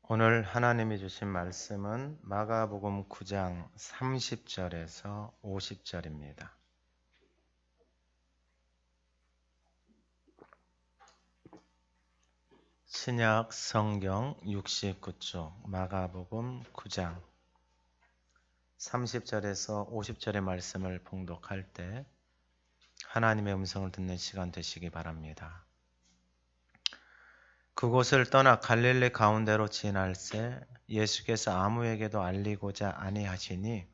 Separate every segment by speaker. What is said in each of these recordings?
Speaker 1: 오늘 하나님이 주신 말씀은 마가복음 9장 30절에서 50절입니다. 신약 성경 69쪽 마가복음 9장 30절에서 50절의 말씀을 봉독할 때 하나님의 음성을 듣는 시간 되시기 바랍니다. 그곳을 떠나 갈릴리 가운데로 지날새 예수께서 아무에게도 알리고자 아니하시니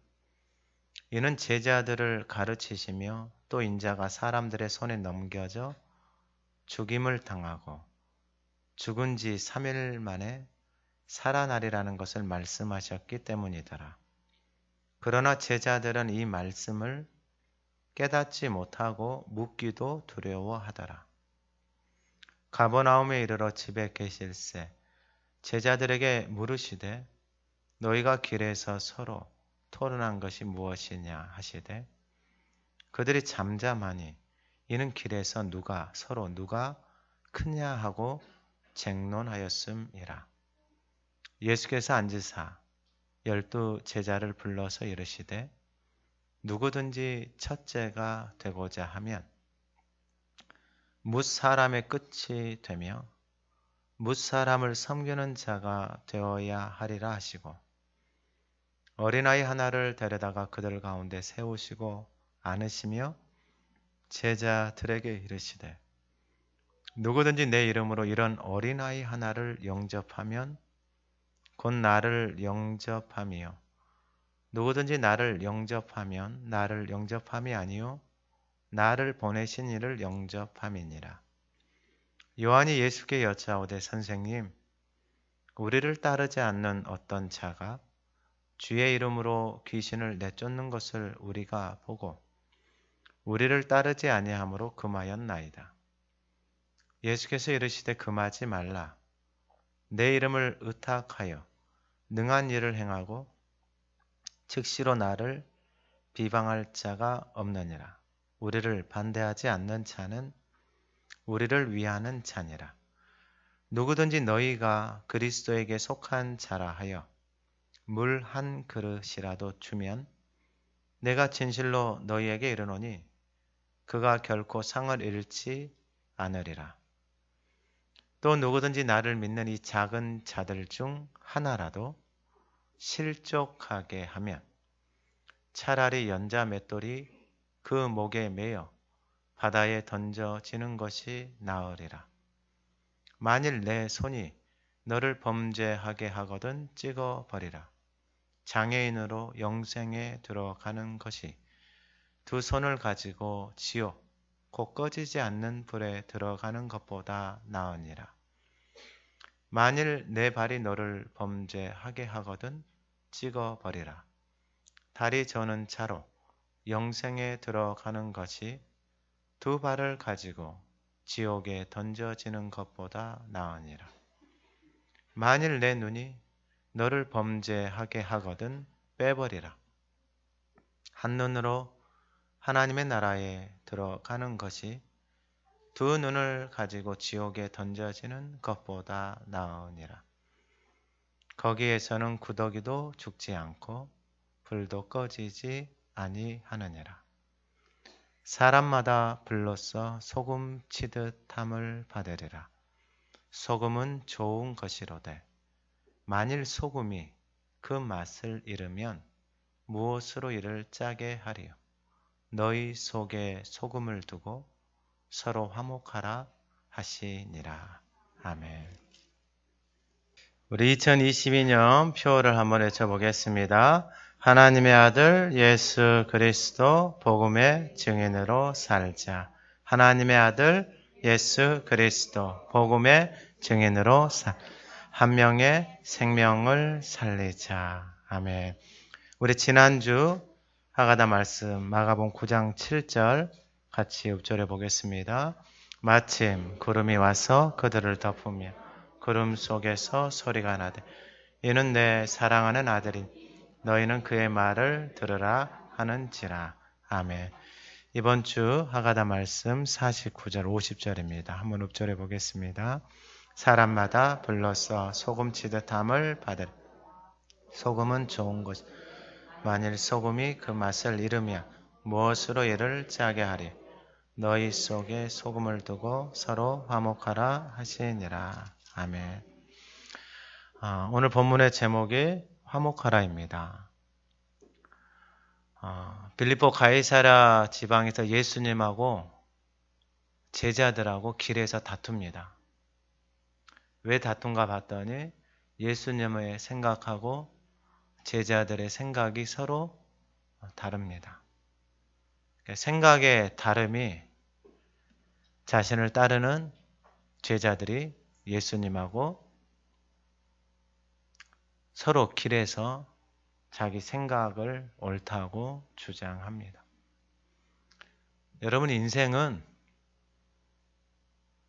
Speaker 1: 이는 제자들을 가르치시며 또 인자가 사람들의 손에 넘겨져 죽임을 당하고 죽은 지 3일 만에 살아나리라는 것을 말씀하셨기 때문이더라. 그러나 제자들은 이 말씀을 깨닫지 못하고 묻기도 두려워하더라. 가버나움에 이르러 집에 계실새 제자들에게 물으시되 너희가 길에서 서로 토론한 것이 무엇이냐 하시되 그들이 잠잠하니 이는 길에서 누가 크냐 하고 쟁론하였음이라. 예수께서 앉으사 12 제자를 불러서 이르시되 누구든지 첫째가 되고자 하면 뭇 사람의 끝이 되며 뭇 사람을 섬기는 자가 되어야 하리라 하시고 어린아이 하나를 데려다가 그들 가운데 세우시고 안으시며 제자들에게 이르시되 누구든지 내 이름으로 이런 어린아이 하나를 영접하면 곧 나를 영접함이요 누구든지 나를 영접하면 나를 영접함이 아니요 나를 보내신 이를 영접함이니라. 요한이 예수께 여짜오되 선생님 우리를 따르지 않는 어떤 자가 주의 이름으로 귀신을 내쫓는 것을 우리가 보고 우리를 따르지 아니하므로 금하였나이다. 예수께서 이르시되 금하지 말라. 내 이름을 의탁하여 능한 일을 행하고 즉시로 나를 비방할 자가 없느니라. 우리를 반대하지 않는 자는 우리를 위하는 자니라. 누구든지 너희가 그리스도에게 속한 자라 하여 물 한 그릇이라도 주면 내가 진실로 너희에게 이르노니 그가 결코 상을 잃지 않으리라. 또 누구든지 나를 믿는 이 작은 자들 중 하나라도 실족하게 하면 차라리 연자 맷돌이 그 목에 매여 바다에 던져지는 것이 나으리라. 만일 내 손이 너를 범죄하게 하거든 찍어버리라. 장애인으로 영생에 들어가는 것이 두 손을 가지고 지옥 곧 꺼지지 않는 불에 들어가는 것보다 나으니라. 만일 내 발이 너를 범죄하게 하거든 찍어버리라. 다리 저는 차로 영생에 들어가는 것이 두 발을 가지고 지옥에 던져지는 것보다 나으니라. 만일 내 눈이 너를 범죄하게 하거든 빼버리라. 한눈으로 하나님의 나라에 들어가는 것이 두 눈을 가지고 지옥에 던져지는 것보다 나으니라. 거기에서는 구더기도 죽지 않고 불도 꺼지지 아니하느니라. 사람마다 불로써 소금 치듯 함을 받으리라. 소금은 좋은 것이로되 만일 소금이 그 맛을 잃으면 무엇으로 이를 짜게 하리요. 너희 속에 소금을 두고 서로 화목하라 하시니라. 아멘. 우리 2022년 표어를 한번 외쳐보겠습니다. 하나님의 아들 예수 그리스도 복음의 증인으로 살자. 하나님의 아들 예수 그리스도 복음의 증인으로 한 명의 생명을 살리자. 아멘. 우리 지난주 하가다 말씀 마가복음 9장 7절 같이 읊조려 보겠습니다. 마침 구름이 와서 그들을 덮으며 구름 속에서 소리가 나되 이는 내 사랑하는 아들인 너희는 그의 말을 들으라 하는지라. 아멘. 이번 주 하가다 말씀 49절 50절입니다. 한번 읊조려 보겠습니다. 사람마다 불로써 소금치듯함을 받으리. 소금은 좋은 것. 만일 소금이 그 맛을 잃으면 무엇으로 이를 짜게 하리. 너희 속에 소금을 두고 서로 화목하라 하시니라. 아멘. 오늘 본문의 제목이 화목하라입니다. 빌립보 가이사랴 지방에서 예수님하고 제자들하고 길에서 다툽니다. 왜 다툰가 봤더니 예수님의 생각하고 제자들의 생각이 서로 다릅니다. 생각의 다름이 자신을 따르는 제자들이 예수님하고 서로 길에서 자기 생각을 옳다고 주장합니다. 여러분, 인생은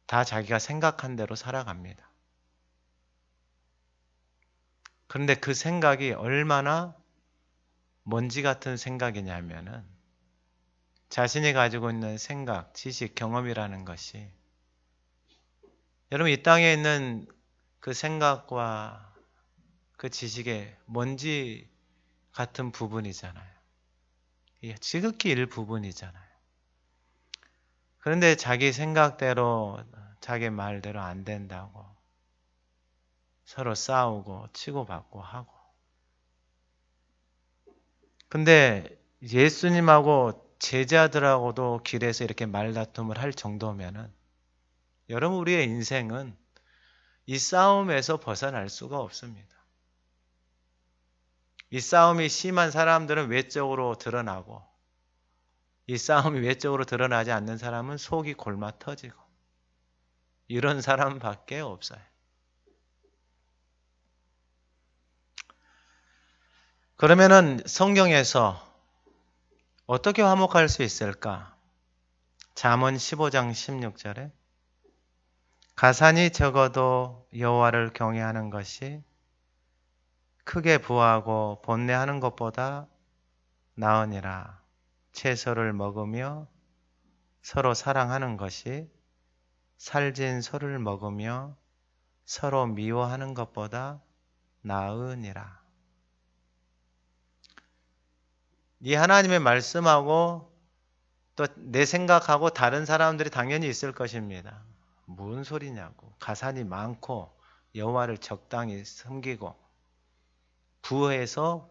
Speaker 1: 다 자기가 생각한 대로 살아갑니다. 그런데 그 생각이 얼마나 먼지 같은 생각이냐면은 자신이 가지고 있는 생각, 지식, 경험이라는 것이 여러분 이 땅에 있는 그 생각과 그 지식의 먼지 같은 부분이잖아요. 지극히 일부분이잖아요. 그런데 자기 생각대로 자기 말대로 안 된다고 서로 싸우고 치고받고 하고. 근데 예수님하고 제자들하고도 길에서 이렇게 말다툼을 할 정도면은 여러분 우리의 인생은 이 싸움에서 벗어날 수가 없습니다. 이 싸움이 심한 사람들은 외적으로 드러나고 이 싸움이 외적으로 드러나지 않는 사람은 속이 골마 터지고 이런 사람밖에 없어요. 그러면은 성경에서 어떻게 화목할 수 있을까? 잠언 15장 16절에 가산이 적어도 여호와를 경외하는 것이 크게 부하고 번뇌하는 것보다 나으니라. 채소를 먹으며 서로 사랑하는 것이 살진 소를 먹으며 서로 미워하는 것보다 나으니라. 이 하나님의 말씀하고 또 내 생각하고 다른 사람들이 당연히 있을 것입니다. 무슨 소리냐고. 가산이 많고 여호와를 적당히 섬기고 부해서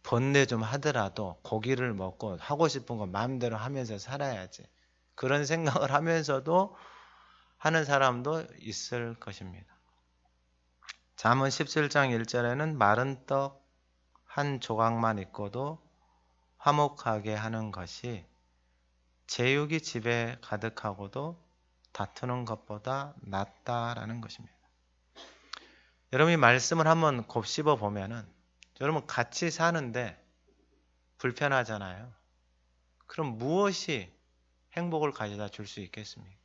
Speaker 1: 번뇌 좀 하더라도 고기를 먹고 하고 싶은 거 마음대로 하면서 살아야지. 그런 생각을 하면서도 하는 사람도 있을 것입니다. 잠언 17장 1절에는 마른 떡 한 조각만 있고도 화목하게 하는 것이 제육이 집에 가득하고도 다투는 것보다 낫다라는 것입니다. 여러분이 말씀을 한번 곱씹어 보면은 여러분 같이 사는데 불편하잖아요. 그럼 무엇이 행복을 가져다 줄 수 있겠습니까?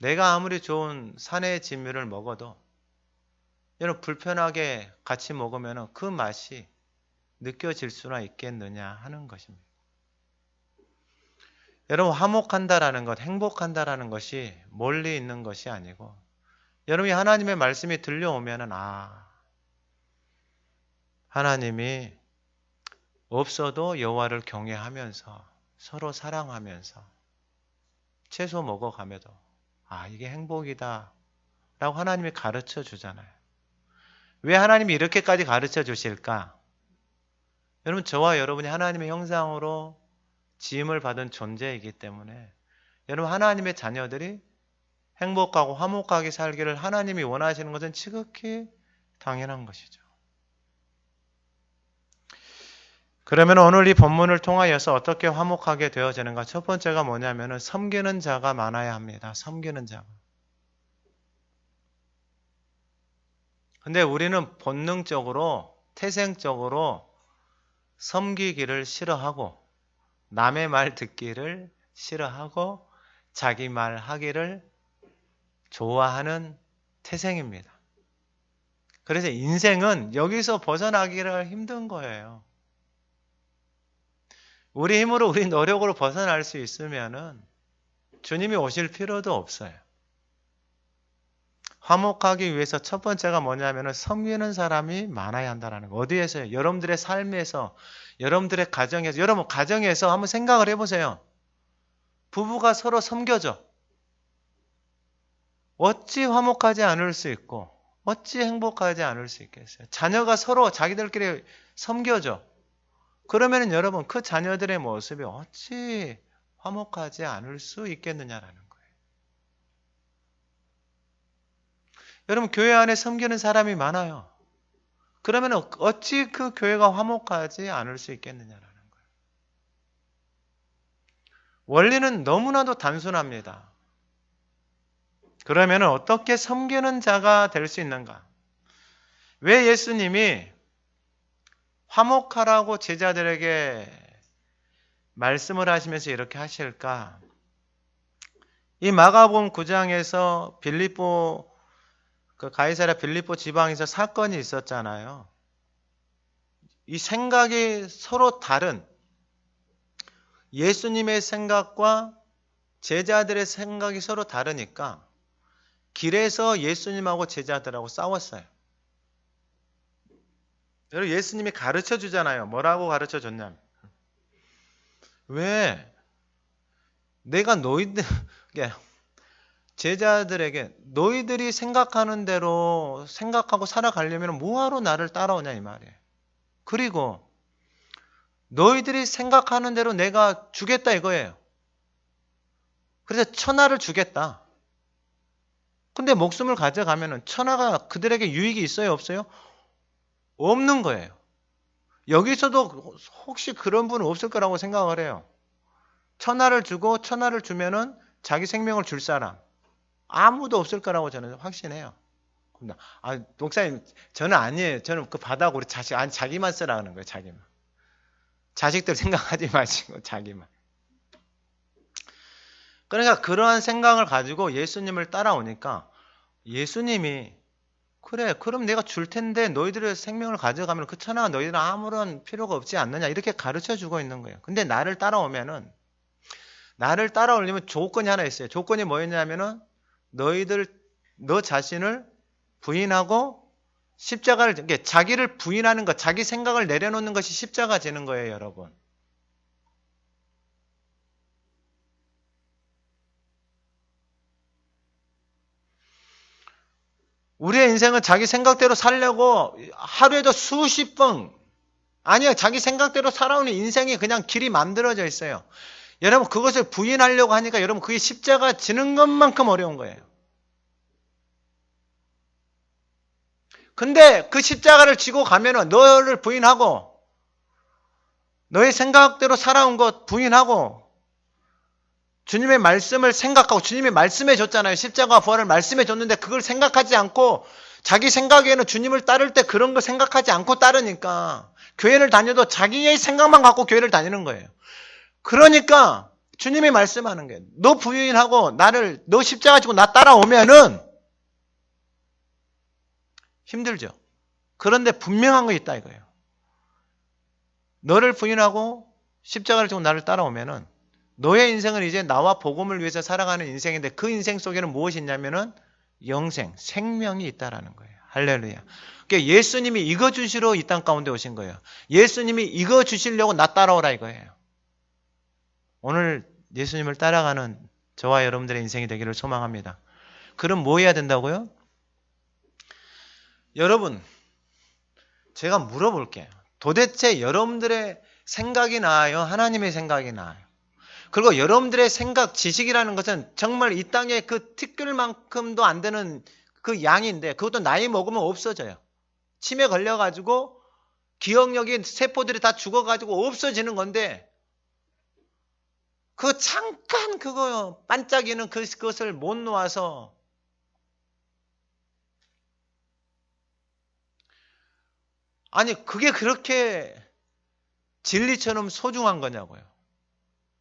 Speaker 1: 내가 아무리 좋은 산의 진미를 먹어도 여러분 불편하게 같이 먹으면 그 맛이 느껴질 수나 있겠느냐 하는 것입니다. 여러분 화목한다라는 것, 행복한다라는 것이 멀리 있는 것이 아니고 여러분이 하나님의 말씀이 들려오면은 하나님이 없어도 여호와를 경외하면서 서로 사랑하면서 채소 먹어가면서 이게 행복이다 라고 하나님이 가르쳐 주잖아요. 왜 하나님이 이렇게까지 가르쳐 주실까? 여러분 저와 여러분이 하나님의 형상으로 지음을 받은 존재이기 때문에 여러분 하나님의 자녀들이 행복하고 화목하게 살기를 하나님이 원하시는 것은 지극히 당연한 것이죠. 그러면 오늘 이 본문을 통하여서 어떻게 화목하게 되어지는가? 첫 번째가 뭐냐면은 섬기는 자가 많아야 합니다. 섬기는 자가. 근데 우리는 본능적으로, 태생적으로 섬기기를 싫어하고 남의 말 듣기를 싫어하고 자기 말 하기를 좋아하는 태생입니다. 그래서 인생은 여기서 벗어나기를 힘든 거예요. 우리 힘으로 우리 노력으로 벗어날 수 있으면은 주님이 오실 필요도 없어요. 화목하기 위해서 첫 번째가 뭐냐면은 섬기는 사람이 많아야 한다는 거. 어디에서요? 여러분들의 삶에서, 여러분들의 가정에서, 여러분 가정에서 한번 생각을 해보세요. 부부가 서로 섬겨줘. 어찌 화목하지 않을 수 있고 어찌 행복하지 않을 수 있겠어요. 자녀가 서로 자기들끼리 섬겨줘. 그러면은 여러분 그 자녀들의 모습이 어찌 화목하지 않을 수 있겠느냐라는 거예요. 여러분 교회 안에 섬기는 사람이 많아요. 그러면 어찌 그 교회가 화목하지 않을 수 있겠느냐라는 거예요. 원리는 너무나도 단순합니다. 그러면 어떻게 섬기는 자가 될 수 있는가? 왜 예수님이 화목하라고 제자들에게 말씀을 하시면서 이렇게 하실까? 이 마가복음 9장에서 빌립보 가이사랴 빌립보 지방에서 사건이 있었잖아요. 이 생각이 서로 다른 예수님의 생각과 제자들의 생각이 서로 다르니까 길에서 예수님하고 제자들하고 싸웠어요. 여러분 예수님이 가르쳐 주잖아요. 뭐라고 가르쳐 줬냐면 왜 내가 제자들에게 너희들이 생각하는 대로 생각하고 살아가려면 뭐하러 나를 따라오냐 이 말이에요. 그리고 너희들이 생각하는 대로 내가 주겠다 이거예요. 그래서 천하를 주겠다. 근데 목숨을 가져가면은 천하가 그들에게 유익이 있어요 없어요? 없는 거예요. 여기서도 혹시 그런 분은 없을 거라고 생각을 해요. 천하를 주고 천하를 주면은 자기 생명을 줄 사람 아무도 없을 거라고 저는 확신해요. 목사님 저는 아니에요. 저는 그 받아고 우리 자기만 쓰라는 거예요. 자기만. 자식들 생각하지 마시고 자기만. 그러니까 그러한 생각을 가지고 예수님을 따라오니까 예수님이 그래 그럼 내가 줄 텐데 너희들의 생명을 가져가면 그 천하가 너희들은 아무런 필요가 없지 않느냐 이렇게 가르쳐 주고 있는 거예요. 근데 나를 따라오려면 조건이 하나 있어요. 조건이 뭐였냐면은 너 자신을 부인하고 십자가를 자기를 부인하는 것, 자기 생각을 내려놓는 것이 십자가 지는 거예요, 여러분. 우리의 인생은 자기 생각대로 살려고 하루에도 수십 번 아니요, 자기 생각대로 살아오는 인생이 그냥 길이 만들어져 있어요. 여러분 그것을 부인하려고 하니까 여러분 그게 십자가 지는 것만큼 어려운 거예요. 근데 그 십자가를 지고 가면은 너를 부인하고 너의 생각대로 살아온 것 부인하고 주님의 말씀을 생각하고 주님이 말씀해 줬잖아요. 십자가와 부활을 말씀해 줬는데 그걸 생각하지 않고 자기 생각에는 주님을 따를 때 그런 거 생각하지 않고 따르니까 교회를 다녀도 자기의 생각만 갖고 교회를 다니는 거예요. 그러니까 주님이 말씀하는 거예요. 너 부인하고 너 십자가 지고 나 따라오면은 힘들죠. 그런데 분명한 거 있다 이거예요. 너를 부인하고 십자가를 지고 나를 따라오면은 너의 인생은 이제 나와 복음을 위해서 살아가는 인생인데 그 인생 속에는 무엇이 있냐면은 영생, 생명이 있다라는 거예요. 할렐루야. 그러니까 예수님이 이거 주시러 이 땅 가운데 오신 거예요. 예수님이 이거 주시려고 나 따라오라 이거예요. 오늘 예수님을 따라가는 저와 여러분들의 인생이 되기를 소망합니다. 그럼 뭐 해야 된다고요? 여러분, 제가 물어볼게요. 도대체 여러분들의 생각이 나아요? 하나님의 생각이 나아요? 그리고 여러분들의 생각, 지식이라는 것은 정말 이 땅에 그 티끌만큼도 안 되는 그 양인데 그것도 나이 먹으면 없어져요. 치매 걸려가지고 기억력이 세포들이 다 죽어가지고 없어지는 건데 그 잠깐 그거 반짝이는 그것을 못 놓아서 아니 그게 그렇게 진리처럼 소중한 거냐고요.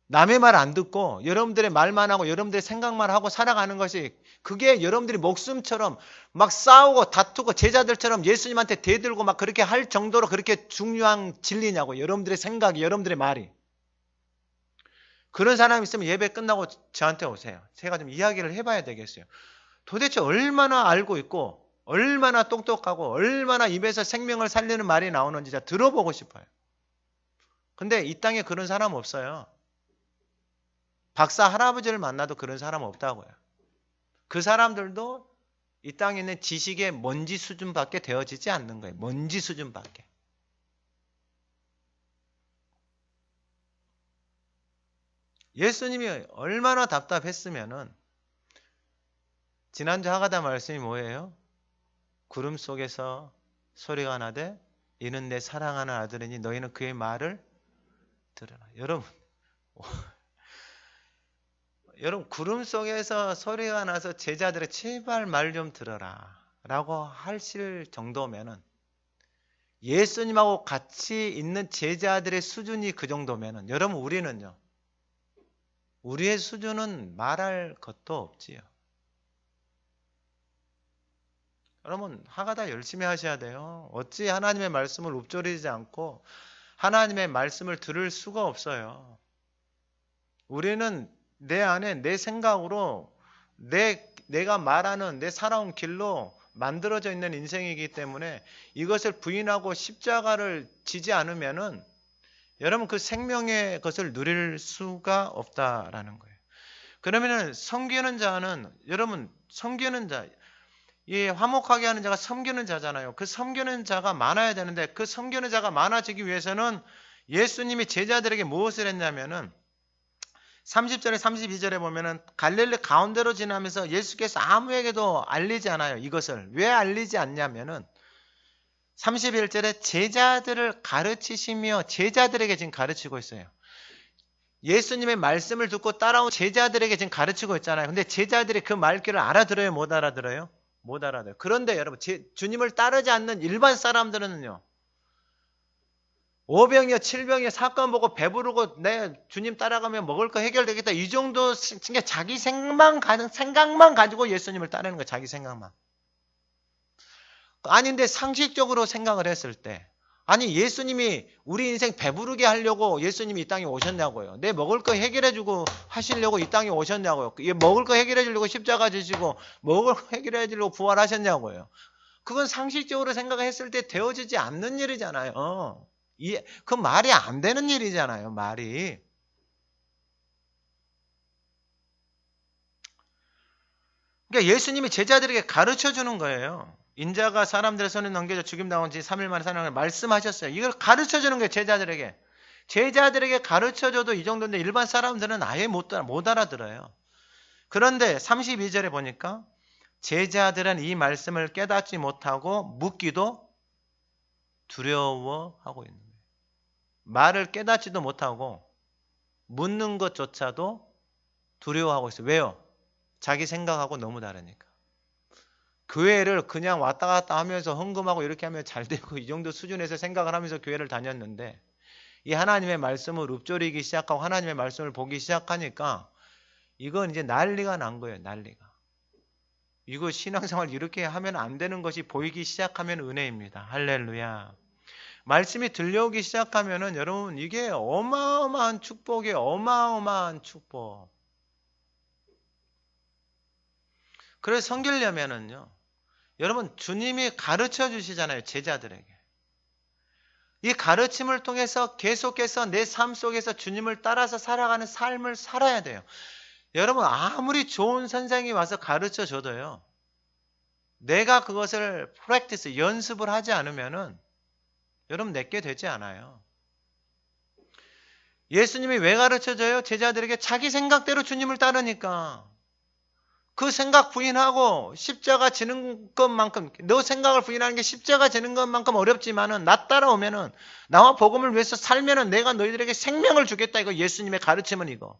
Speaker 1: 남의 말 안 듣고 여러분들의 말만 하고 여러분들의 생각만 하고 살아가는 것이 그게 여러분들이 목숨처럼 막 싸우고 다투고 제자들처럼 예수님한테 대들고 막 그렇게 할 정도로 그렇게 중요한 진리냐고. 여러분들의 생각이 여러분들의 말이. 그런 사람이 있으면 예배 끝나고 저한테 오세요. 제가 좀 이야기를 해봐야 되겠어요. 도대체 얼마나 알고 있고 얼마나 똑똑하고 얼마나 입에서 생명을 살리는 말이 나오는지 진짜 들어보고 싶어요. 근데 이 땅에 그런 사람 없어요. 박사 할아버지를 만나도 그런 사람 없다고요. 그 사람들도 이 땅에 있는 지식의 먼지 수준밖에 되어지지 않는 거예요. 먼지 수준밖에. 예수님이 얼마나 답답했으면은 지난주 하가다 말씀이 뭐예요? 구름 속에서 소리가 나되 이는 내 사랑하는 아들이니 너희는 그의 말을 들으라. 여러분 구름 속에서 소리가 나서 제자들의 제발 말 좀 들어라 라고 하실 정도면은 예수님하고 같이 있는 제자들의 수준이 그 정도면은 여러분 우리는요. 우리의 수준은 말할 것도 없지요. 여러분 하가다 열심히 하셔야 돼요. 어찌 하나님의 말씀을 읊조리지 않고 하나님의 말씀을 들을 수가 없어요. 우리는 내 안에 내 생각으로 내가 말하는 내 살아온 길로 만들어져 있는 인생이기 때문에 이것을 부인하고 십자가를 지지 않으면은 여러분 그 생명의 것을 누릴 수가 없다라는 거예요. 그러면은 섬기는 자는 여러분 섬기는 자 이 화목하게 하는 자가 섬기는 자잖아요. 그 섬기는 자가 많아야 되는데 그 섬기는 자가 많아지기 위해서는 예수님이 제자들에게 무엇을 했냐면은 30절에 32절에 보면은 갈릴리 가운데로 지나면서 예수께서 아무에게도 알리지 않아요. 이것을 왜 알리지 않냐면은 31절에 제자들을 가르치시며 제자들에게 지금 가르치고 있어요. 예수님의 말씀을 듣고 따라온 제자들에게 지금 가르치고 있잖아요. 근데 제자들이 그 말귀를 알아들어요? 못 알아들어요? 못 알아들어요. 그런데 여러분 주님을 따르지 않는 일반 사람들은요. 5병이요 7병이요 사건 보고 배부르고 내 주님 따라가면 먹을 거 해결되겠다. 이 정도 자기 생각만 가지고 예수님을 따르는 거예요. 자기 생각만. 아닌데 상식적으로 생각을 했을 때 아니 예수님이 우리 인생 배부르게 하려고 예수님이 이 땅에 오셨냐고요. 내 먹을 거 해결해주고 하시려고 이 땅에 오셨냐고요. 먹을 거 해결해주려고 십자가 지시고 먹을 거 해결해주려고 부활하셨냐고요. 그건 상식적으로 생각했을 때 되어지지 않는 일이잖아요. 그 말이 안 되는 일이잖아요. 말이. 그러니까 예수님이 제자들에게 가르쳐 주는 거예요. 인자가 사람들의 손에 넘겨져 죽임당한 지 3일 만에 살아나는 걸 말씀하셨어요. 이걸 가르쳐 주는 거예요. 제자들에게. 제자들에게 가르쳐 줘도 이 정도인데 일반 사람들은 아예 못 알아들어요. 그런데 32절에 보니까 제자들은 이 말씀을 깨닫지 못하고 묻기도 두려워하고 있는 거예요. 말을 깨닫지도 못하고 묻는 것조차도 두려워하고 있어요. 왜요? 자기 생각하고 너무 다르니까. 교회를 그냥 왔다 갔다 하면서 헌금하고 이렇게 하면 잘 되고 이 정도 수준에서 생각을 하면서 교회를 다녔는데 이 하나님의 말씀을 읊조리기 시작하고 하나님의 말씀을 보기 시작하니까 이건 이제 난리가 난 거예요. 난리가. 이거 신앙생활 이렇게 하면 안 되는 것이 보이기 시작하면 은혜입니다. 할렐루야. 말씀이 들려오기 시작하면은 여러분 이게 어마어마한 축복이에요. 어마어마한 축복. 그래서 섬기려면은요. 여러분 주님이 가르쳐 주시잖아요. 제자들에게. 이 가르침을 통해서 계속해서 내 삶 속에서 주님을 따라서 살아가는 삶을 살아야 돼요. 여러분 아무리 좋은 선생이 와서 가르쳐 줘도요. 내가 그것을 프랙티스 연습을 하지 않으면은 여러분 내게 되지 않아요. 예수님이 왜 가르쳐 줘요? 제자들에게 자기 생각대로 주님을 따르니까. 그 생각 부인하고 십자가 지는 것만큼 너 생각을 부인하는 게 십자가 지는 것만큼 어렵지만은 나 따라오면은 나와 복음을 위해서 살면은 내가 너희들에게 생명을 주겠다. 이거 예수님의 가르침은 이거.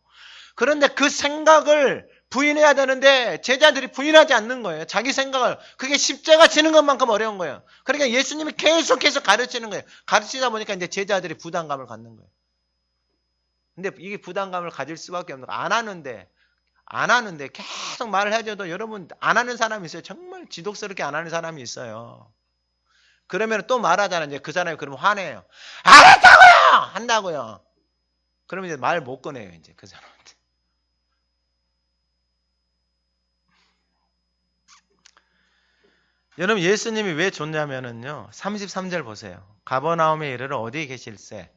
Speaker 1: 그런데 그 생각을 부인해야 되는데 제자들이 부인하지 않는 거예요. 자기 생각을. 그게 십자가 지는 것만큼 어려운 거예요. 그러니까 예수님이 계속해서 가르치는 거예요. 가르치다 보니까 이제 제자들이 부담감을 갖는 거예요. 근데 이게 부담감을 가질 수밖에 없는 거예요. 안 하는데 계속 말을 해줘도 여러분 안 하는 사람이 있어요. 정말 지독스럽게 안 하는 사람이 있어요. 그러면 또 말하잖아요. 이제 그 사람이 그러면 화내요. 안 한다고요! 한다고요. 그러면 이제 말 못 꺼내요. 이제 그 사람한테. 여러분 예수님이 왜 좋냐면은요. 33절 보세요. 가버나움에 이르러 어디 계실세?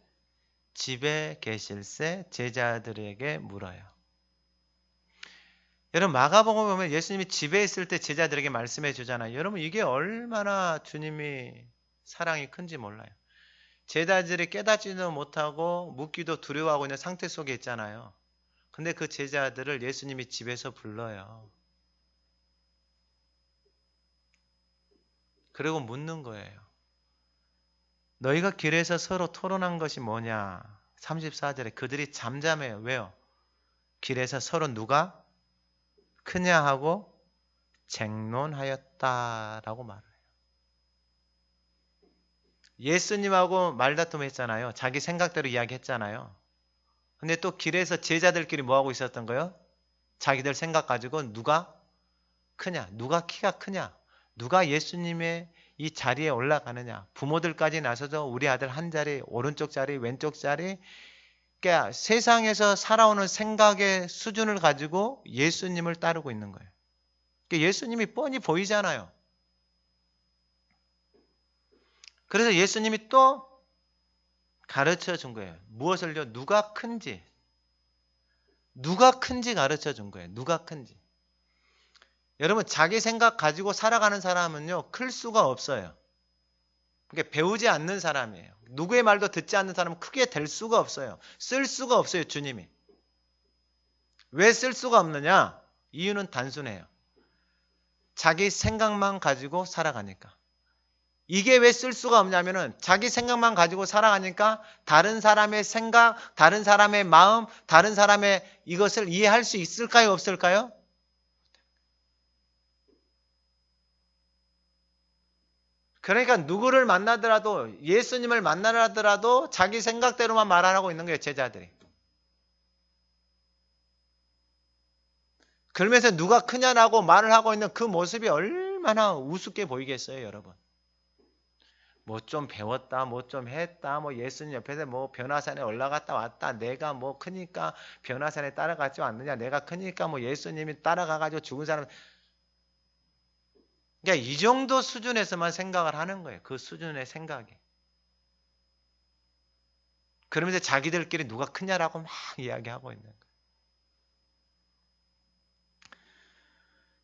Speaker 1: 집에 계실세? 제자들에게 물어요. 여러분 마가복음 보면 예수님이 집에 있을 때 제자들에게 말씀해 주잖아요. 여러분 이게 얼마나 주님이 사랑이 큰지 몰라요. 제자들이 깨닫지도 못하고 묻기도 두려워하고 있는 상태 속에 있잖아요. 근데 그 제자들을 예수님이 집에서 불러요. 그리고 묻는 거예요. 너희가 길에서 서로 토론한 것이 뭐냐? 34절에 그들이 잠잠해요. 왜요? 길에서 서로 누가 크냐 하고 쟁론하였다라고 말해요. 예수님하고 말다툼했잖아요. 자기 생각대로 이야기했잖아요. 근데 또 길에서 제자들끼리 뭐하고 있었던 거예요? 자기들 생각 가지고 누가 크냐? 누가 키가 크냐? 누가 예수님의 이 자리에 올라가느냐? 부모들까지 나서서 우리 아들 한 자리, 오른쪽 자리, 왼쪽 자리. 그러니까 세상에서 살아오는 생각의 수준을 가지고 예수님을 따르고 있는 거예요. 그러니까 예수님이 뻔히 보이잖아요. 그래서 예수님이 또 가르쳐 준 거예요. 무엇을요? 누가 큰지 가르쳐 준 거예요. 누가 큰지. 여러분 자기 생각 가지고 살아가는 사람은요. 클 수가 없어요. 그러니까 배우지 않는 사람이에요. 누구의 말도 듣지 않는 사람은 크게 될 수가 없어요. 쓸 수가 없어요. 주님이. 왜 쓸 수가 없느냐? 이유는 단순해요. 자기 생각만 가지고 살아가니까. 이게 왜 쓸 수가 없냐면은 자기 생각만 가지고 살아가니까 다른 사람의 생각, 다른 사람의 마음, 다른 사람의 이것을 이해할 수 있을까요? 없을까요? 그러니까 누구를 만나더라도 예수님을 만나더라도 자기 생각대로만 말하고 있는 거예요. 제자들이. 그러면서 누가 크냐라고 말을 하고 있는 그 모습이 얼마나 우습게 보이겠어요. 여러분. 뭐 좀 배웠다, 뭐 좀 했다, 뭐 예수님 옆에서 뭐 변화산에 올라갔다 왔다, 내가 뭐 크니까 변화산에 따라가지 않느냐, 내가 크니까 뭐 예수님이 따라가가지고 죽은 사람. 그러니까 이 정도 수준에서만 생각을 하는 거예요. 그 수준의 생각이. 그러면서 자기들끼리 누가 크냐라고 막 이야기하고 있는 거예요.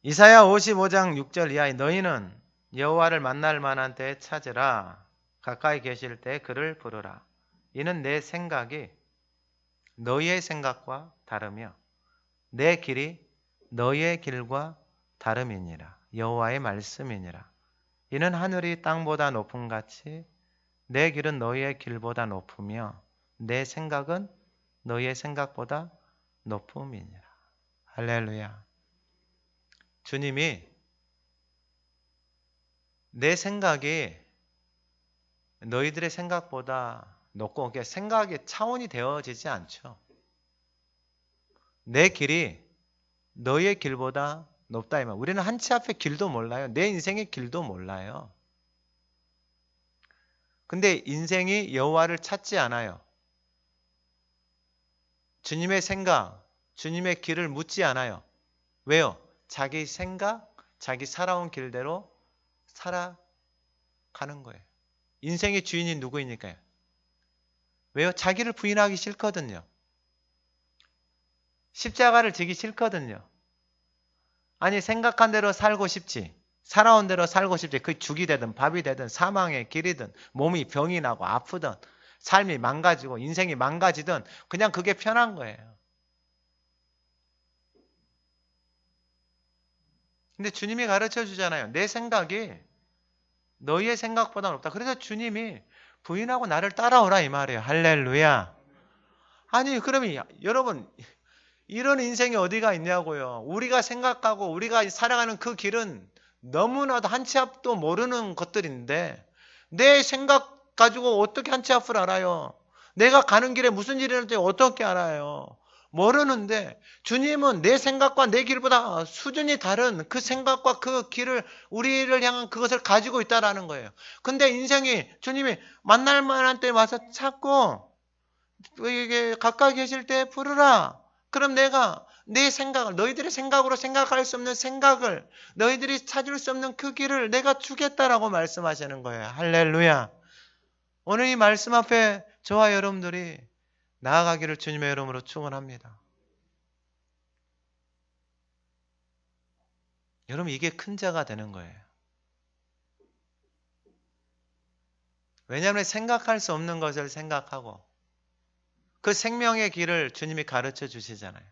Speaker 1: 이사야 55장 6절 이하에 너희는 여호와를 만날 만한 때에 찾으라. 가까이 계실 때 그를 부르라. 이는 내 생각이 너희의 생각과 다르며 내 길이 너희의 길과 다름이니라. 여호와의 말씀이니라. 이는 하늘이 땅보다 높음 같이 내 길은 너희의 길보다 높으며 내 생각은 너희의 생각보다 높음이니라. 할렐루야. 주님이 내 생각이 너희들의 생각보다 높고, 그러니까 생각의 차원이 되어지지 않죠. 내 길이 너희의 길보다 높다 이 말. 우리는 한 치 앞의 길도 몰라요. 내 인생의 길도 몰라요. 근데 인생이 여호와를 찾지 않아요. 주님의 생각, 주님의 길을 묻지 않아요. 왜요? 자기 생각, 자기 살아온 길대로 살아가는 거예요. 인생의 주인이 누구이니까요? 왜요? 자기를 부인하기 싫거든요. 십자가를 지기 싫거든요. 아니 생각한 대로 살고 싶지. 살아온 대로 살고 싶지. 그게 죽이 되든 밥이 되든 사망의 길이든 몸이 병이 나고 아프든 삶이 망가지고 인생이 망가지든 그냥 그게 편한 거예요. 근데 주님이 가르쳐 주잖아요. 내 생각이 너희의 생각보다 높다. 그래서 주님이 부인하고 나를 따라오라 이 말이에요. 할렐루야. 아니 그러면 여러분 이런 인생이 어디가 있냐고요. 우리가 생각하고 우리가 살아가는 그 길은 너무나도 한 치 앞도 모르는 것들인데 내 생각 가지고 어떻게 한 치 앞을 알아요. 내가 가는 길에 무슨 일이 일어날지 어떻게 알아요. 모르는데 주님은 내 생각과 내 길보다 수준이 다른 그 생각과 그 길을 우리를 향한 그것을 가지고 있다라는 거예요. 근데 인생이 주님이 만날 만한 때 와서 찾고 이게 가까이 계실 때 부르라. 그럼 내가 내 생각을, 너희들의 생각으로 생각할 수 없는 생각을, 너희들이 찾을 수 없는 그 길을 내가 주겠다라고 말씀하시는 거예요. 할렐루야. 오늘 이 말씀 앞에 저와 여러분들이 나아가기를 주님의 이름으로 축원합니다. 여러분, 이게 큰 자가 되는 거예요. 왜냐하면 생각할 수 없는 것을 생각하고 그 생명의 길을 주님이 가르쳐 주시잖아요.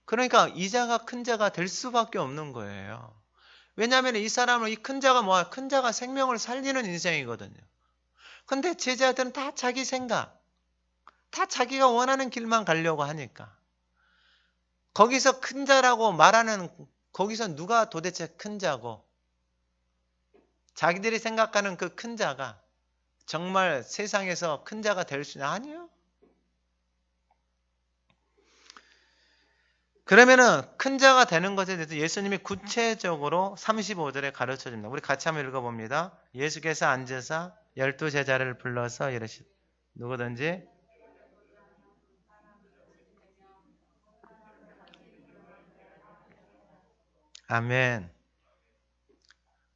Speaker 1: 그러니까 이 자가 큰 자가 될 수밖에 없는 거예요. 왜냐하면 이 사람은, 이 큰 자가 뭐야? 큰 자가 생명을 살리는 인생이거든요. 근데 제자들은 다 자기 생각, 다 자기가 원하는 길만 가려고 하니까 거기서 큰 자라고 말하는, 거기서 누가 도대체 큰 자고, 자기들이 생각하는 그 큰 자가 정말 세상에서 큰 자가 될 수 있냐? 아니요. 그러면은 큰 자가 되는 것에 대해서 예수님이 구체적으로 35절에 가르쳐 줍니다. 우리 같이 한번 읽어봅니다. 예수께서 앉으사 12제자를 불러서 이러시, 누구든지 아멘.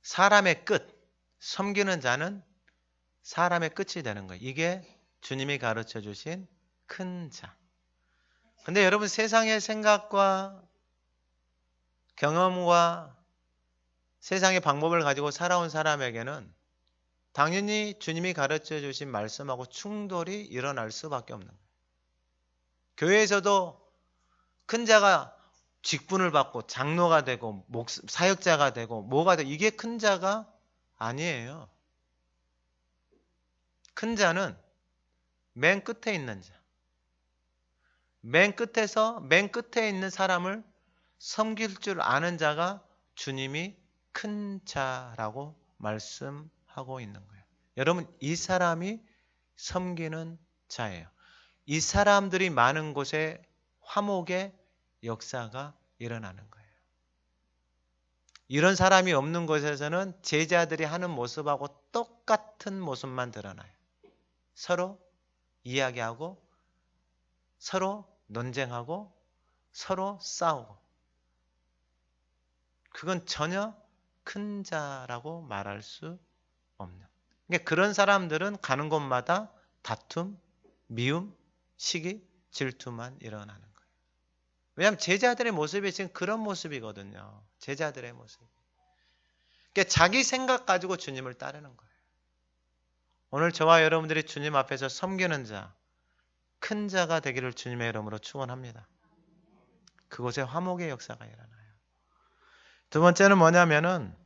Speaker 1: 사람의 끝, 섬기는 자는 사람의 끝이 되는 거예요. 이게 주님이 가르쳐 주신 큰 자. 근데 여러분, 세상의 생각과 경험과 세상의 방법을 가지고 살아온 사람에게는 당연히 주님이 가르쳐 주신 말씀하고 충돌이 일어날 수밖에 없는 거예요. 교회에서도 큰 자가 직분을 받고 장로가 되고 사역자가 되고 뭐가 되고, 이게 큰 자가 아니에요. 큰 자는 맨 끝에 있는 자, 맨 끝에 있는 사람을 섬길 줄 아는 자가 주님이 큰 자라고 말씀하고 있는 거예요. 여러분, 이 사람이 섬기는 자예요. 이 사람들이 많은 곳에 화목의 역사가 일어나는 거예요. 이런 사람이 없는 곳에서는 제자들이 하는 모습하고 똑같은 모습만 드러나요. 서로 이야기하고 서로 논쟁하고 서로 싸우고, 그건 전혀 큰 자라고 말할 수 없는. 그러니까 그런 사람들은 가는 곳마다 다툼, 미움, 시기, 질투만 일어나는 거예요. 왜냐하면 제자들의 모습이 지금 그런 모습이거든요. 제자들의 모습. 그러니까 자기 생각 가지고 주님을 따르는 거예요. 오늘 저와 여러분들이 주님 앞에서 섬기는 자, 큰 자가 되기를 주님의 이름으로 축원합니다. 그곳에 화목의 역사가 일어나요. 두 번째는 뭐냐면은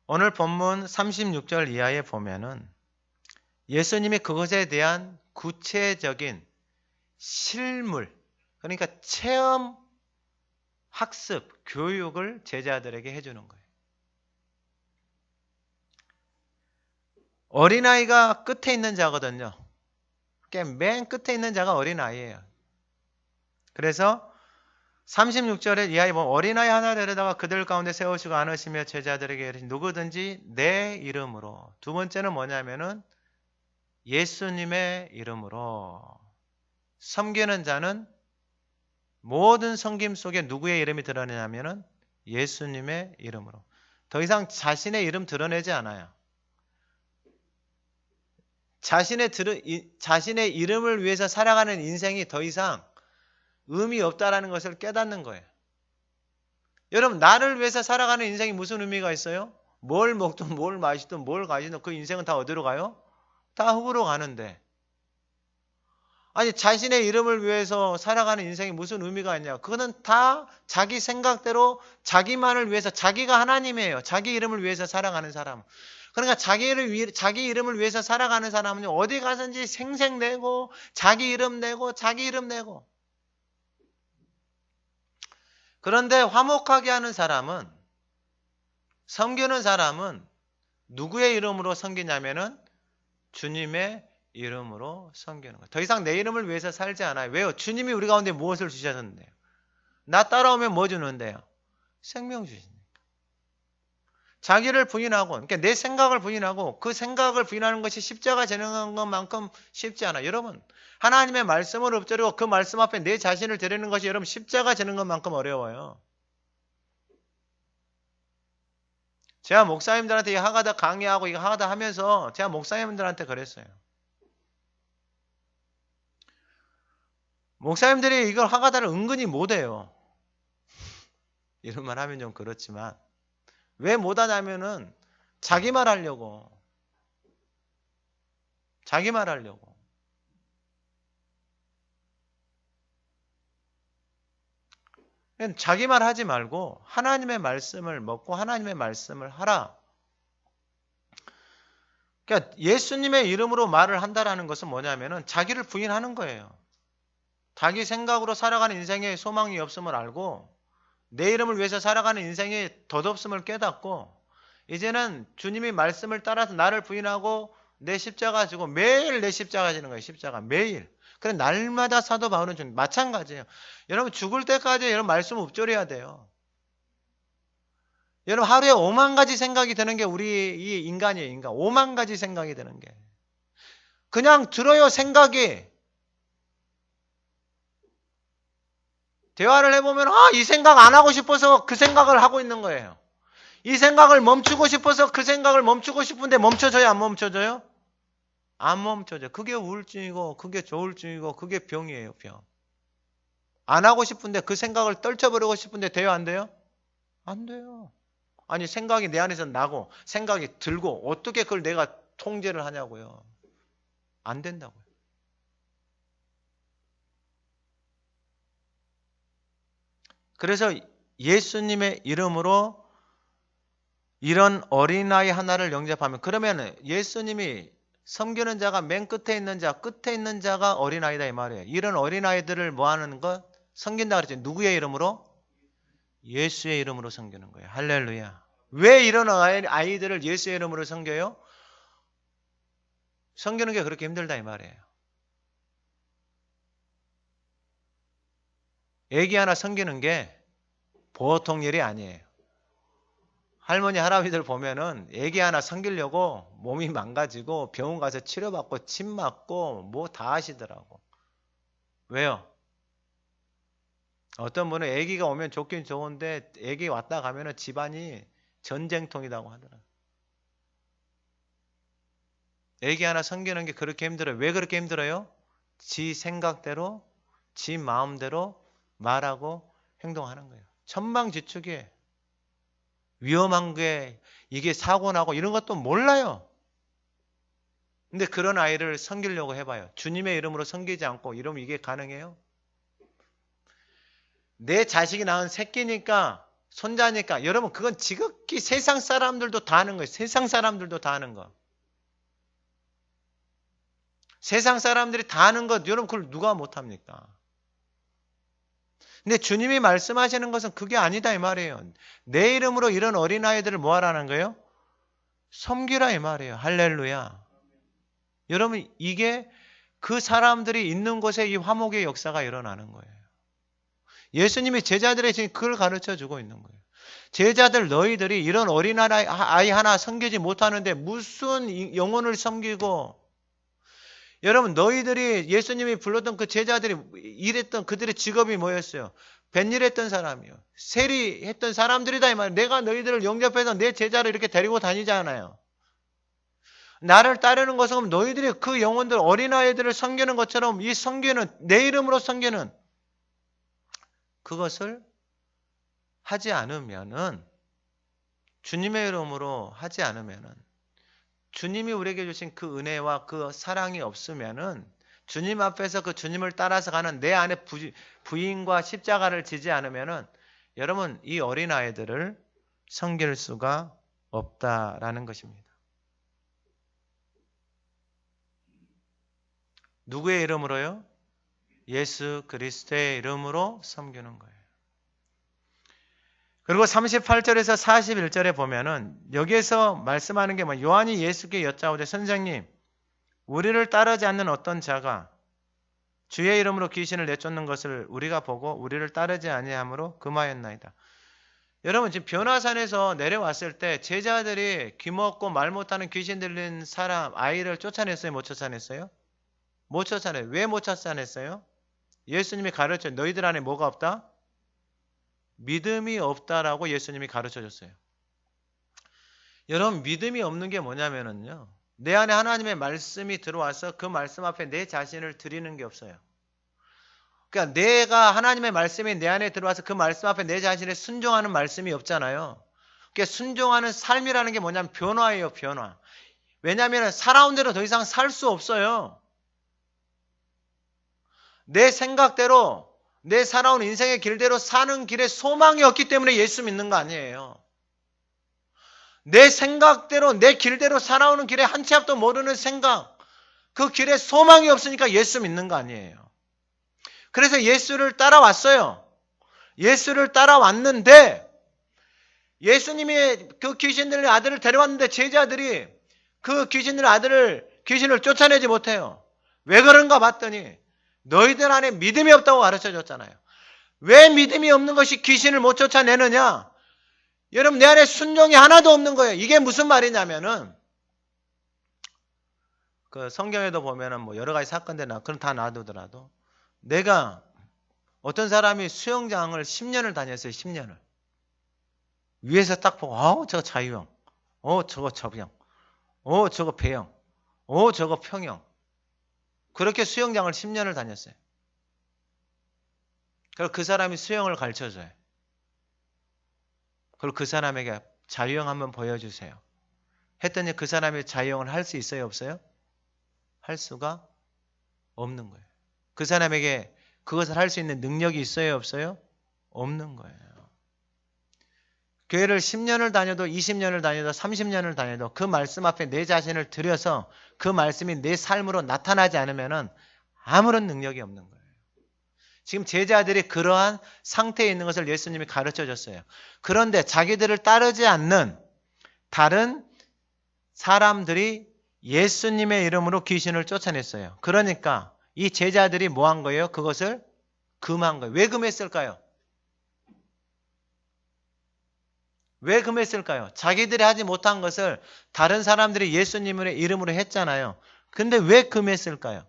Speaker 1: 오늘 본문 36절 이하에 보면은 예수님이 그것에 대한 구체적인 실물, 그러니까 체험, 학습, 교육을 제자들에게 해주는 거예요. 어린아이가 끝에 있는 자거든요. 맨 끝에 있는 자가 어린아이예요. 그래서 36절에 이하에 보면 어린아이 하나 데려다가 그들 가운데 세우시고 안으시며 제자들에게 이르시니 누구든지 내 이름으로. 두 번째는 뭐냐면은 예수님의 이름으로. 섬기는 자는 모든 섬김 속에 누구의 이름이 드러내냐면은 예수님의 이름으로. 더 이상 자신의 이름 드러내지 않아요. 자신의 이름을 위해서 살아가는 인생이 더 이상 의미 없다라는 것을 깨닫는 거예요. 여러분, 나를 위해서 살아가는 인생이 무슨 의미가 있어요? 뭘 먹든 뭘 마시든 뭘 가지든 그 인생은 다 어디로 가요? 다 흙으로 가는데, 아니 자신의 이름을 위해서 살아가는 인생이 무슨 의미가 있냐? 그거는 다 자기 생각대로 자기만을 위해서, 자기가 하나님이에요. 자기 이름을 위해서 살아가는 사람. 그러니까 자기 이름을 위해서 살아가는 사람은 어디 가든지 생색내고 자기 이름 내고. 그런데 화목하게 하는 사람은, 섬기는 사람은 누구의 이름으로 섬기냐면은 주님의 이름으로 섬기는 거예요. 더 이상 내 이름을 위해서 살지 않아요. 왜요? 주님이 우리 가운데 무엇을 주셨는데요? 나 따라오면 뭐 주는데요? 생명 주십니다. 자기를 부인하고, 그러니까 내 생각을 부인하고 그 생각을 부인하는 것이 십자가 지는 것만큼 쉽지 않아. 여러분, 하나님의 말씀을 엎드리고 그 말씀 앞에 내 자신을 드리는 것이 여러분 십자가 지는 것만큼 어려워요. 제가 목사님들한테 이 하가다 강의하고 이거 하가다 하면서 제가 목사님들한테 그랬어요. 목사님들이 이걸 하가다를 은근히 못해요. 이런 말 하면 좀 그렇지만 왜 못하냐면은 자기 말 하려고. 자기 말 하지 말고 하나님의 말씀을 먹고 하나님의 말씀을 하라. 그러니까 예수님의 이름으로 말을 한다라는 것은 뭐냐면은 자기를 부인하는 거예요. 자기 생각으로 살아가는 인생에 소망이 없음을 알고 내 이름을 위해서 살아가는 인생에 덧없음을 깨닫고 이제는 주님이 말씀을 따라서 나를 부인하고 내 십자가 지고 매일 내 십자가 지는 거예요. 십자가 매일. 그래 날마다 사도 바울은 좀 마찬가지예요. 여러분 죽을 때까지 여러분 말씀 읊조려야 돼요. 여러분 하루에 5만 가지 생각이 드는 게 우리 이 인간이에요. 인간. 5만 가지 생각이 드는 게. 그냥 들어요. 생각이. 대화를 해보면 이 생각 안 하고 싶어서 그 생각을 하고 있는 거예요. 이 생각을 멈추고 싶어서 그 생각을 멈추고 싶은데 멈춰져요? 안 멈춰져요? 안 멈춰져요. 그게 우울증이고 그게 조울증이고 그게 병이에요. 병. 안 하고 싶은데 그 생각을 떨쳐버리고 싶은데 돼요? 안 돼요? 안 돼요. 아니 생각이 내 안에서 나고 생각이 들고 어떻게 그걸 내가 통제를 하냐고요. 안 된다고요. 그래서 예수님의 이름으로 이런 어린아이 하나를 영접하면 그러면 예수님이 섬기는 자가 맨 끝에 있는 자, 끝에 있는 자가 어린아이다 이 말이에요. 이런 어린아이들을 뭐 하는 것? 섬긴다 그랬죠. 누구의 이름으로? 예수의 이름으로 섬기는 거예요. 할렐루야. 왜 이런 아이들을 예수의 이름으로 섬겨요? 섬기는 게 그렇게 힘들다 이 말이에요. 애기 하나 섬기는 게 보통 일이 아니에요. 할머니 할아버지들 보면은 애기 하나 섬기려고 몸이 망가지고 병원 가서 치료받고 침 맞고 뭐 다 하시더라고. 왜요? 어떤 분은 애기가 오면 좋긴 좋은데 애기 왔다 가면은 집안이 전쟁통이라고 하더라고요. 애기 하나 섬기는 게 그렇게 힘들어요. 왜 그렇게 힘들어요? 지 생각대로 지 마음대로 말하고 행동하는 거예요. 천방지축이에요. 위험한 게 이게 사고 나고 이런 것도 몰라요. 근데 그런 아이를 섬기려고 해봐요. 주님의 이름으로 섬기지 않고 이러면 이게 가능해요? 내 자식이 낳은 새끼니까 손자니까 여러분 그건 지극히 세상 사람들도 다 하는 거예요. 세상 사람들도 다 하는 거. 세상 사람들이 다 하는 것 여러분 그걸 누가 못합니까? 근데 주님이 말씀하시는 것은 그게 아니다 이 말이에요. 내 이름으로 이런 어린아이들을 뭐 하라는 거예요? 섬기라 이 말이에요. 할렐루야. 여러분 이게 그 사람들이 있는 곳에 이 화목의 역사가 일어나는 거예요. 예수님이 제자들에게 지금 그걸 가르쳐 주고 있는 거예요. 제자들 너희들이 이런 어린아이 하나 섬기지 못하는데 무슨 영혼을 섬기고 여러분 너희들이 예수님이 불렀던 그 제자들이 일했던 그들의 직업이 뭐였어요? 뱃일했던 사람이요. 세리했던 사람들이다 이 말이에요. 내가 너희들을 영접해서 내 제자를 이렇게 데리고 다니잖아요. 나를 따르는 것은 너희들이 그 영혼들 어린아이들을 섬기는 것처럼 이 섬기는 내 이름으로 섬기는 그것을 하지 않으면은 주님의 이름으로 하지 않으면은 주님이 우리에게 주신 그 은혜와 그 사랑이 없으면은 주님 앞에서 그 주님을 따라서 가는 내 안에 부인과 십자가를 지지 않으면은 여러분 이 어린아이들을 섬길 수가 없다라는 것입니다. 누구의 이름으로요? 예수 그리스도의 이름으로 섬기는 거예요. 그리고 38절에서 41절에 보면은 여기에서 말씀하는 게 요한이 예수께 여짜오되 선생님 우리를 따르지 않는 어떤 자가 주의 이름으로 귀신을 내쫓는 것을 우리가 보고 우리를 따르지 아니함으로 금하였나이다. 여러분 지금 변화산에서 내려왔을 때 제자들이 귀먹고 말 못하는 귀신 들린 사람 아이를 쫓아냈어요? 못 쫓아냈어요? 못 쫓아냈어요. 왜 못 쫓아냈어요? 예수님이 가르쳐 너희들 안에 뭐가 없다? 믿음이 없다라고 예수님이 가르쳐 줬어요. 여러분 믿음이 없는 게 뭐냐면요. 내 안에 하나님의 말씀이 들어와서 그 말씀 앞에 내 자신을 드리는 게 없어요. 그러니까 내가 하나님의 말씀이 내 안에 들어와서 그 말씀 앞에 내 자신을 순종하는 말씀이 없잖아요. 그러니까 순종하는 삶이라는 게 뭐냐면 변화예요, 변화. 왜냐하면 살아온 대로 더 이상 살 수 없어요. 내 생각대로 내 살아온 인생의 길대로 사는 길에 소망이 없기 때문에 예수 믿는 거 아니에요. 내 생각대로 내 길대로 살아오는 길에 한 치 앞도 모르는 생각, 그 길에 소망이 없으니까 예수 믿는 거 아니에요. 그래서 예수를 따라왔어요. 예수를 따라왔는데 예수님이 그 귀신 들린 아들을 데려왔는데 제자들이 그 귀신 들린 귀신을 쫓아내지 못해요. 왜 그런가 봤더니 너희들 안에 믿음이 없다고 가르쳐줬잖아요. 왜 믿음이 없는 것이 귀신을 못 쫓아내느냐? 여러분 내 안에 순종이 하나도 없는 거예요. 이게 무슨 말이냐면은 그 성경에도 보면은 뭐 여러 가지 사건들 그럼 다 놔두더라도 내가 어떤 사람이 수영장을 10년을 다녔어요. 10년을. 위에서 딱 보고 저거 자유형. 저거 접영. 저거 배영. 저거 평영. 그렇게 수영장을 10년을 다녔어요. 그리고 그 사람이 수영을 가르쳐줘요. 그리고 그 사람에게 자유형 한번 보여주세요. 했더니 그 사람이 자유형을 할 수 있어요? 없어요? 할 수가 없는 거예요. 그 사람에게 그것을 할 수 있는 능력이 있어요? 없어요? 없는 거예요. 교회를 10년을 다녀도 20년을 다녀도 30년을 다녀도 그 말씀 앞에 내 자신을 들여서 그 말씀이 내 삶으로 나타나지 않으면 아무런 능력이 없는 거예요. 지금 제자들이 그러한 상태에 있는 것을 예수님이 가르쳐 줬어요. 그런데 자기들을 따르지 않는 다른 사람들이 예수님의 이름으로 귀신을 쫓아냈어요. 그러니까 이 제자들이 뭐 한 거예요? 그것을 금한 거예요. 왜 금했을까요? 왜 금했을까요? 자기들이 하지 못한 것을 다른 사람들이 예수님의 이름으로 했잖아요. 근데 왜 금했을까요?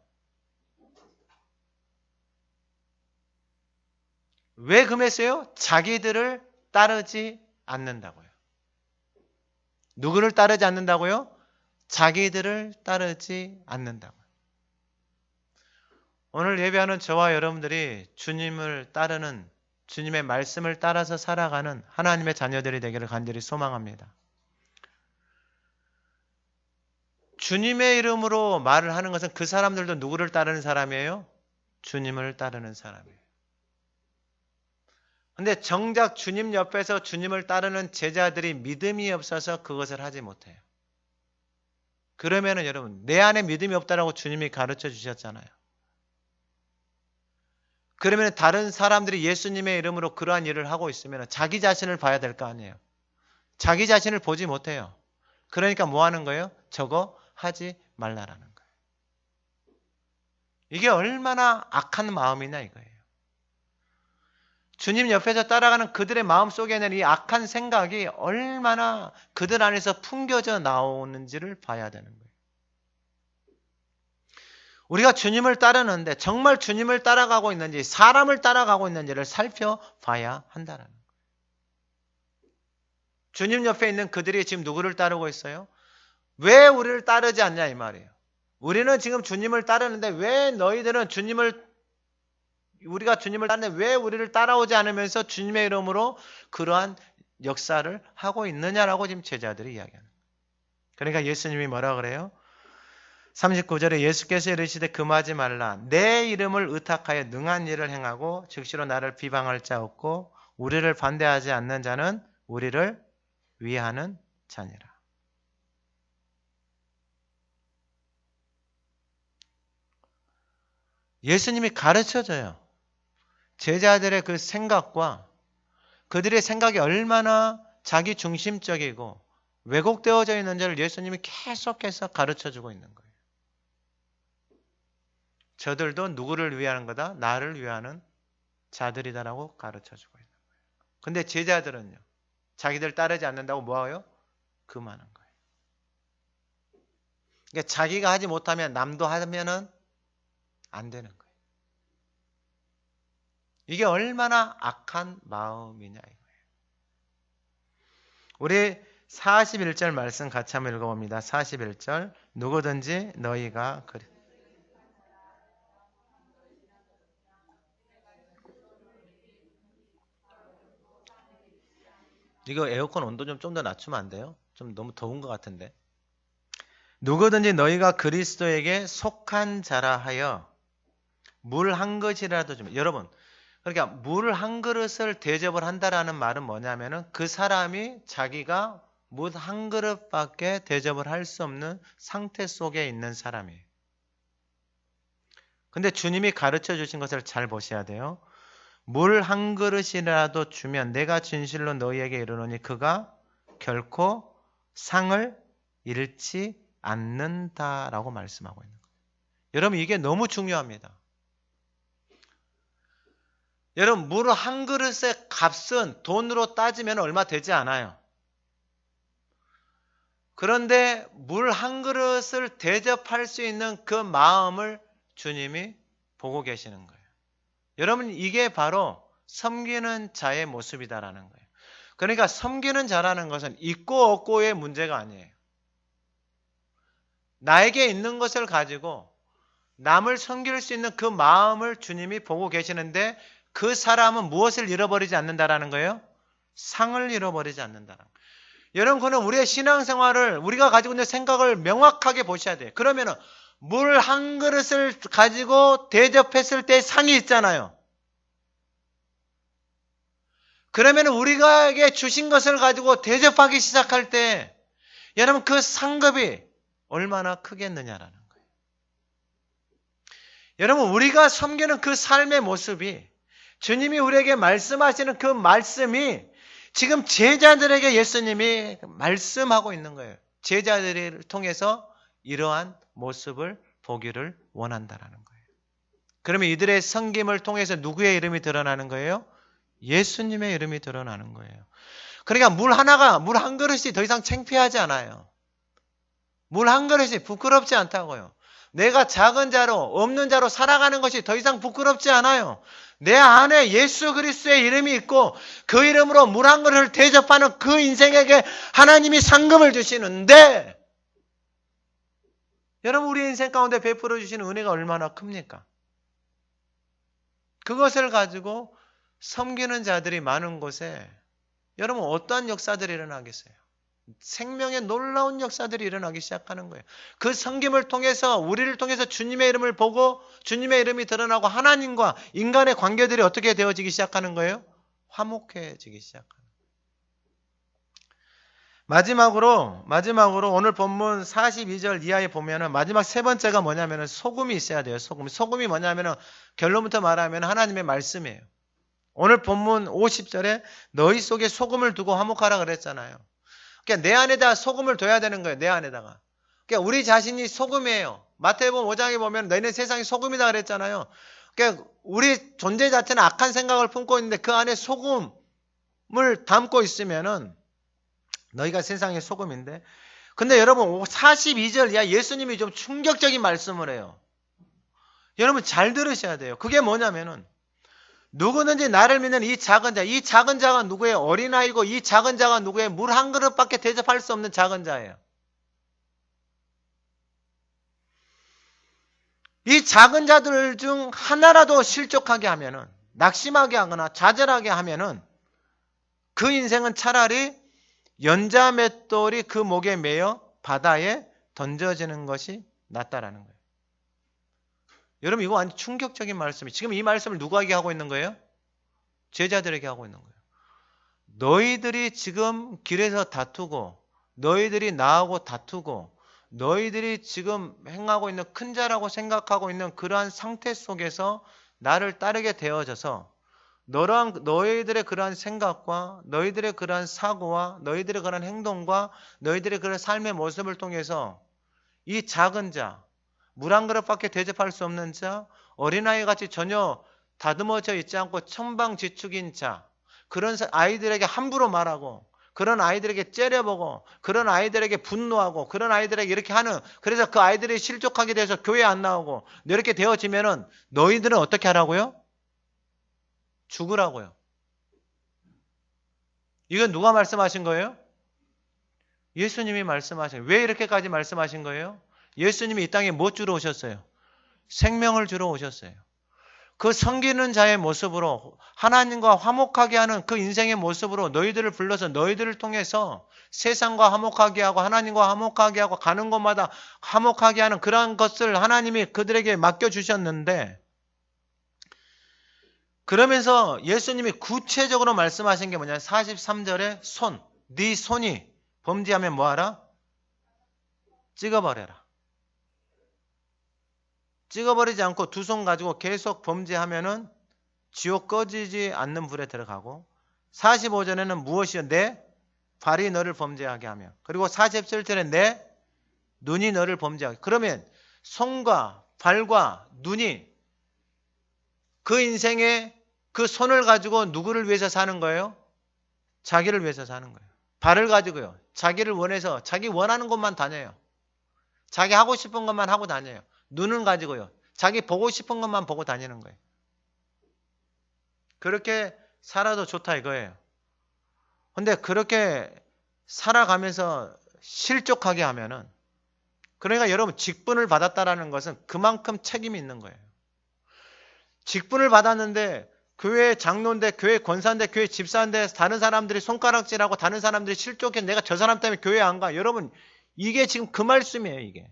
Speaker 1: 왜 금했어요? 자기들을 따르지 않는다고요. 누구를 따르지 않는다고요? 자기들을 따르지 않는다고요. 오늘 예배하는 저와 여러분들이 주님을 따르는 주님의 말씀을 따라서 살아가는 하나님의 자녀들이 되기를 간절히 소망합니다. 주님의 이름으로 말을 하는 것은 그 사람들도 누구를 따르는 사람이에요? 주님을 따르는 사람이에요. 근데 정작 주님 옆에서 주님을 따르는 제자들이 믿음이 없어서 그것을 하지 못해요. 그러면은 여러분 내 안에 믿음이 없다라고 주님이 가르쳐 주셨잖아요. 그러면 다른 사람들이 예수님의 이름으로 그러한 일을 하고 있으면 자기 자신을 봐야 될 거 아니에요. 자기 자신을 보지 못해요. 그러니까 뭐 하는 거예요? 저거 하지 말라라는 거예요. 이게 얼마나 악한 마음이냐 이거예요. 주님 옆에서 따라가는 그들의 마음속에는 이 악한 생각이 얼마나 그들 안에서 풍겨져 나오는지를 봐야 되는 거예요. 우리가 주님을 따르는데 정말 주님을 따라가고 있는지 사람을 따라가고 있는지를 살펴봐야 한다는 거예요. 주님 옆에 있는 그들이 지금 누구를 따르고 있어요? 왜 우리를 따르지 않냐 이 말이에요. 우리는 지금 주님을 따르는데 왜 너희들은 우리가 주님을 따르는데 왜 우리를 따라오지 않으면서 주님의 이름으로 그러한 역사를 하고 있느냐라고 지금 제자들이 이야기하는 거예요. 그러니까 예수님이 뭐라 그래요? 39절에 예수께서 이르시되 금하지 말라. 내 이름을 의탁하여 능한 일을 행하고 즉시로 나를 비방할 자 없고 우리를 반대하지 않는 자는 우리를 위하는 자니라. 예수님이 가르쳐줘요. 제자들의 그 생각과 그들의 생각이 얼마나 자기 중심적이고 왜곡되어져 있는지를 예수님이 계속해서 가르쳐주고 있는 거예요. 저들도 누구를 위하는 거다? 나를 위하는 자들이다라고 가르쳐주고 있는 거예요. 근데 제자들은요. 자기들 따르지 않는다고 뭐해요? 금하는 거예요. 그러니까 자기가 하지 못하면 남도 하면은 안 되는 거예요. 이게 얼마나 악한 마음이냐 이거예요. 우리 41절 말씀 같이 한번 읽어봅니다. 41절 누구든지 너희가 그리 이거 에어컨 온도 좀 더 낮추면 안 돼요? 좀 너무 더운 것 같은데. 누구든지 너희가 그리스도에게 속한 자라 하여 물 한 것이라도 주면 여러분 그러니까 물 한 그릇을 대접을 한다라는 말은 뭐냐면은 그 사람이 자기가 물 한 그릇밖에 대접을 할 수 없는 상태 속에 있는 사람이에요. 근데 주님이 가르쳐 주신 것을 잘 보셔야 돼요. 물 한 그릇이라도 주면 내가 진실로 너희에게 이르노니 그가 결코 상을 잃지 않는다라고 말씀하고 있는 거예요. 여러분 이게 너무 중요합니다. 여러분 물 한 그릇의 값은 돈으로 따지면 얼마 되지 않아요. 그런데 물 한 그릇을 대접할 수 있는 그 마음을 주님이 보고 계시는 거예요. 여러분 이게 바로 섬기는 자의 모습이다라는 거예요. 그러니까 섬기는 자라는 것은 있고 없고의 문제가 아니에요. 나에게 있는 것을 가지고 남을 섬길 수 있는 그 마음을 주님이 보고 계시는데 그 사람은 무엇을 잃어버리지 않는다라는 거예요? 상을 잃어버리지 않는다라는 거예요. 여러분 그는 우리의 신앙생활을 우리가 가지고 있는 생각을 명확하게 보셔야 돼요. 그러면은 물 한 그릇을 가지고 대접했을 때 상이 있잖아요. 그러면 우리에게 주신 것을 가지고 대접하기 시작할 때 여러분 그 상급이 얼마나 크겠느냐라는 거예요. 여러분 우리가 섬기는 그 삶의 모습이 주님이 우리에게 말씀하시는 그 말씀이 지금 제자들에게 예수님이 말씀하고 있는 거예요. 제자들을 통해서 이러한 모습을 보기를 원한다라는 거예요. 그러면 이들의 섬김을 통해서 누구의 이름이 드러나는 거예요? 예수님의 이름이 드러나는 거예요. 그러니까 물 한 그릇이 더 이상 창피하지 않아요. 물 한 그릇이 부끄럽지 않다고요. 내가 작은 자로 없는 자로 살아가는 것이 더 이상 부끄럽지 않아요. 내 안에 예수 그리스도의 이름이 있고 그 이름으로 물 한 그릇을 대접하는 그 인생에게 하나님이 상급을 주시는데 여러분 우리 인생 가운데 베풀어 주시는 은혜가 얼마나 큽니까? 그것을 가지고 섬기는 자들이 많은 곳에 여러분 어떠한 역사들이 일어나겠어요? 생명의 놀라운 역사들이 일어나기 시작하는 거예요. 그 섬김을 통해서 우리를 통해서 주님의 이름을 보고 주님의 이름이 드러나고 하나님과 인간의 관계들이 어떻게 되어지기 시작하는 거예요? 화목해지기 시작하는 거예요. 마지막으로 오늘 본문 42절 이하에 보면은 마지막 세 번째가 뭐냐면은 소금이 있어야 돼요. 소금이 뭐냐면은 결론부터 말하면 하나님의 말씀이에요. 오늘 본문 50절에 너희 속에 소금을 두고 화목하라 그랬잖아요. 그러니까 내 안에다 소금을 둬야 되는 거예요. 내 안에다가. 그러니까 우리 자신이 소금이에요. 마태복음 5장에 보면 너희는 세상이 소금이다 그랬잖아요. 그러니까 우리 존재 자체는 악한 생각을 품고 있는데 그 안에 소금을 담고 있으면은 너희가 세상의 소금인데. 근데 여러분 42절 이하 예수님이 좀 충격적인 말씀을 해요. 여러분 잘 들으셔야 돼요. 그게 뭐냐면은 누구든지 나를 믿는 이 작은 자가 누구의 어린아이고 이 작은 자가 누구의 물 한 그릇밖에 대접할 수 없는 작은 자예요. 이 작은 자들 중 하나라도 실족하게 하면은 낙심하게 하거나 좌절하게 하면은 그 인생은 차라리 연자 맷돌이 그 목에 매여 바다에 던져지는 것이 낫다라는 거예요. 여러분 이거 완전 충격적인 말씀이 지금 이 말씀을 누구에게 하고 있는 거예요? 제자들에게 하고 있는 거예요. 너희들이 지금 길에서 다투고 너희들이 나하고 다투고 너희들이 지금 행하고 있는 큰 자라고 생각하고 있는 그러한 상태 속에서 나를 따르게 되어져서 너희들의 그러한 생각과 너희들의 그러한 사고와 너희들의 그러한 행동과 너희들의 그런 삶의 모습을 통해서 이 작은 자 물 한 그릇밖에 대접할 수 없는 자, 어린아이같이 전혀 다듬어져 있지 않고 천방지축인 자, 그런 아이들에게 함부로 말하고 그런 아이들에게 째려보고 그런 아이들에게 분노하고 그런 아이들에게 이렇게 하는, 그래서 그 아이들이 실족하게 돼서 교회 안 나오고 이렇게 되어지면은 너희들은 어떻게 하라고요? 죽으라고요. 이건 누가 말씀하신 거예요? 예수님이 말씀하신 거예요. 왜 이렇게까지 말씀하신 거예요? 예수님이 이 땅에 뭐 주러 오셨어요? 생명을 주러 오셨어요. 그 섬기는 자의 모습으로 하나님과 화목하게 하는 그 인생의 모습으로 너희들을 불러서 너희들을 통해서 세상과 화목하게 하고 하나님과 화목하게 하고 가는 곳마다 화목하게 하는 그러한 것을 하나님이 그들에게 맡겨주셨는데, 그러면서 예수님이 구체적으로 말씀하신 게 뭐냐면 43절에 네 손이 범죄하면 뭐하라? 찍어버려라. 찍어버리지 않고 두 손 가지고 계속 범죄하면은 지옥 꺼지지 않는 불에 들어가고, 45절에는 무엇이요? 내 발이 너를 범죄하게 하며, 그리고 47절에 내 눈이 너를 범죄하게. 그러면 손과 발과 눈이 그 인생에 그 손을 가지고 누구를 위해서 사는 거예요? 자기를 위해서 사는 거예요. 발을 가지고요, 자기를 원해서 자기 원하는 곳만 다녀요. 자기 하고 싶은 것만 하고 다녀요. 눈은 가지고요, 자기 보고 싶은 것만 보고 다니는 거예요. 그렇게 살아도 좋다 이거예요. 근데 그렇게 살아가면서 실족하게 하면은, 그러니까 여러분 직분을 받았다라는 것은 그만큼 책임이 있는 거예요. 직분을 받았는데 교회 장로인데 교회 권사인데 교회 집사인데 다른 사람들이 손가락질하고 다른 사람들이 실족해 내가 저 사람 때문에 교회 안 가. 여러분 이게 지금 그 말씀이에요. 이게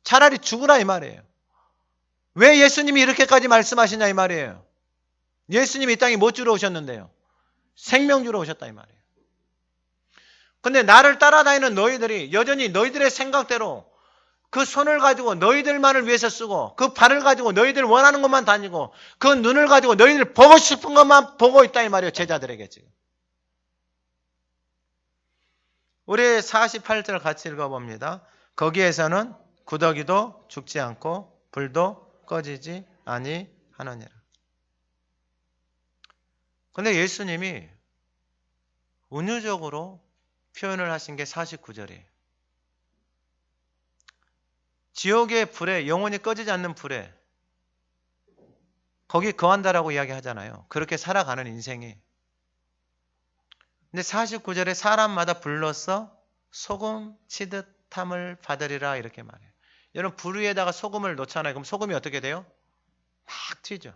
Speaker 1: 차라리 죽으라 이 말이에요. 왜 예수님이 이렇게까지 말씀하시냐 이 말이에요. 예수님이 이 땅에 뭐 주러 오셨는데요? 생명 주러 오셨다 이 말이에요. 근데 나를 따라다니는 너희들이 여전히 너희들의 생각대로 그 손을 가지고 너희들만을 위해서 쓰고 그 발을 가지고 너희들 원하는 것만 다니고 그 눈을 가지고 너희들 보고 싶은 것만 보고 있다 이 말이에요. 제자들에게 지금. 우리 48절 같이 읽어봅니다. 거기에서는 구더기도 죽지 않고 불도 꺼지지 아니하느니라. 근데 예수님이 은유적으로 표현을 하신 게 49절이에요. 지옥의 불에, 영원히 꺼지지 않는 불에 거기 거한다라고 이야기하잖아요. 그렇게 살아가는 인생이. 근데 49절에 사람마다 불로써 소금 치듯 함을 받으리라 이렇게 말해요. 여러분 불 위에다가 소금을 놓잖아요. 그럼 소금이 어떻게 돼요? 막 튀죠.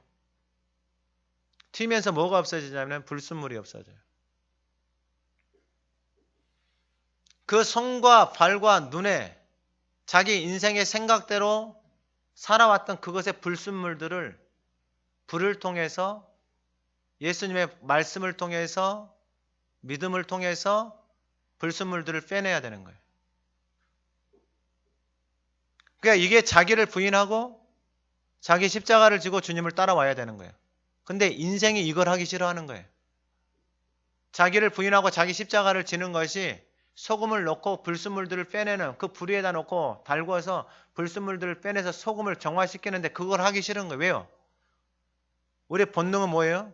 Speaker 1: 튀면서 뭐가 없어지냐면 불순물이 없어져요. 그 손과 발과 눈에 자기 인생의 생각대로 살아왔던 그것의 불순물들을 불을 통해서 예수님의 말씀을 통해서 믿음을 통해서 불순물들을 빼내야 되는 거예요. 그러니까 이게 자기를 부인하고 자기 십자가를 지고 주님을 따라와야 되는 거예요. 근데 인생이 이걸 하기 싫어하는 거예요. 자기를 부인하고 자기 십자가를 지는 것이 소금을 넣고 불순물들을 빼내는 그 불 위에다 놓고 달궈서 불순물들을 빼내서 소금을 정화시키는데 그걸 하기 싫은 거예요. 왜요? 우리의 본능은 뭐예요?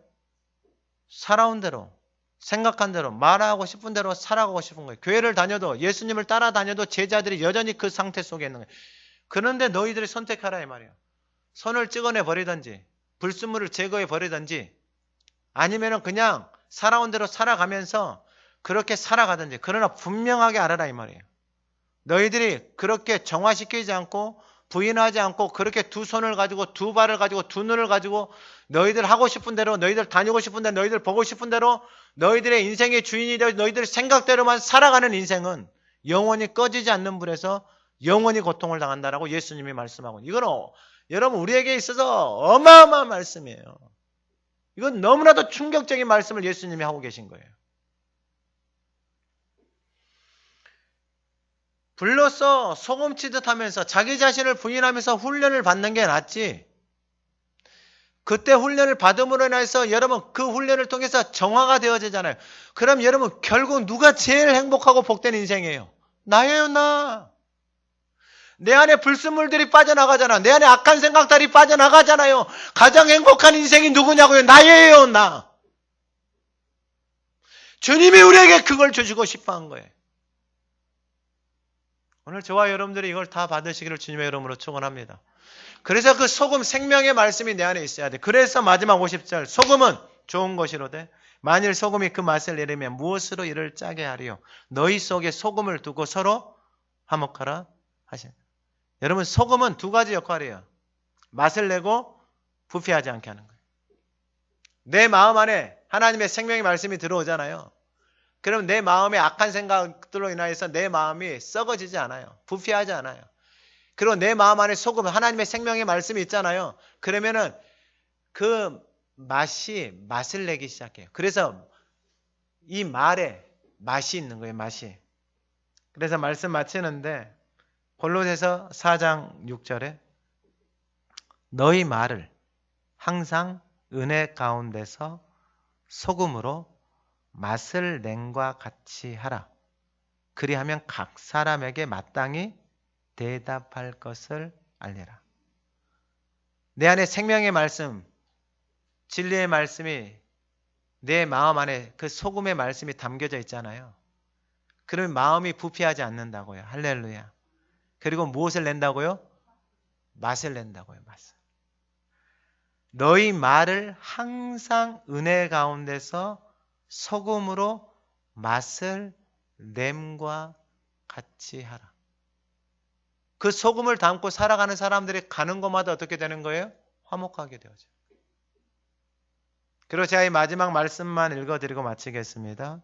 Speaker 1: 살아온 대로, 생각한 대로, 말하고 싶은 대로 살아가고 싶은 거예요. 교회를 다녀도 예수님을 따라다녀도 제자들이 여전히 그 상태 속에 있는 거예요. 그런데 너희들이 선택하라 이 말이에요. 손을 찍어내 버리든지 불순물을 제거해 버리든지 아니면은 그냥 살아온 대로 살아가면서 그렇게 살아가든지. 그러나 분명하게 알아라 이 말이에요. 너희들이 그렇게 정화시키지 않고 부인하지 않고 그렇게 두 손을 가지고 두 발을 가지고 두 눈을 가지고 너희들 하고 싶은 대로 너희들 다니고 싶은 대로 너희들 보고 싶은 대로 너희들의 인생의 주인이 되어 너희들 생각대로만 살아가는 인생은 영원히 꺼지지 않는 불에서 영원히 고통을 당한다라고 예수님이 말씀하고, 이거는 여러분 우리에게 있어서 어마어마한 말씀이에요. 이건 너무나도 충격적인 말씀을 예수님이 하고 계신 거예요. 불로써 소금 치듯 하면서 자기 자신을 부인하면서 훈련을 받는 게 낫지, 그때 훈련을 받음으로 인해서 여러분 그 훈련을 통해서 정화가 되어지잖아요. 그럼 여러분 결국 누가 제일 행복하고 복된 인생이에요? 나예요, 나. 내 안에 불순물들이 빠져나가잖아. 내 안에 악한 생각들이 빠져나가잖아요. 가장 행복한 인생이 누구냐고요? 나예요, 나. 주님이 우리에게 그걸 주시고 싶어 한 거예요. 오늘 저와 여러분들이 이걸 다 받으시기를 주님의 이름으로 축원합니다. 그래서 그 소금 생명의 말씀이 내 안에 있어야 돼. 그래서 마지막 50절 소금은 좋은 것이로되 만일 소금이 그 맛을 잃으면 무엇으로 이를 짜게 하리요. 너희 속에 소금을 두고 서로 화목하라 하신. 여러분 소금은 두 가지 역할이에요. 맛을 내고 부패하지 않게 하는 거예요. 내 마음 안에 하나님의 생명의 말씀이 들어오잖아요. 그럼 내 마음에 악한 생각들로 인하여서 내 마음이 썩어지지 않아요. 부패하지 않아요. 그리고 내 마음 안에 소금, 하나님의 생명의 말씀이 있잖아요. 그러면은 그 맛을 내기 시작해요. 그래서 이 말에 맛이 있는 거예요. 맛이. 그래서 말씀 마치는데 골로새서 4장 6절에 너희 말을 항상 은혜 가운데서 소금으로 맛을 낸과 같이 하라. 그리하면 각 사람에게 마땅히 대답할 것을 알리라. 내 안에 생명의 말씀, 진리의 말씀이 내 마음 안에 그 소금의 말씀이 담겨져 있잖아요. 그러면 마음이 부패하지 않는다고요. 할렐루야. 그리고 무엇을 낸다고요? 맛을 낸다고요. 맛을. 너희 말을 항상 은혜 가운데서 소금으로 맛을 냄과 같이 하라. 그 소금을 담고 살아가는 사람들이 가는 곳마다 어떻게 되는 거예요? 화목하게 되어져요. 그리고 제가 이 마지막 말씀만 읽어드리고 마치겠습니다.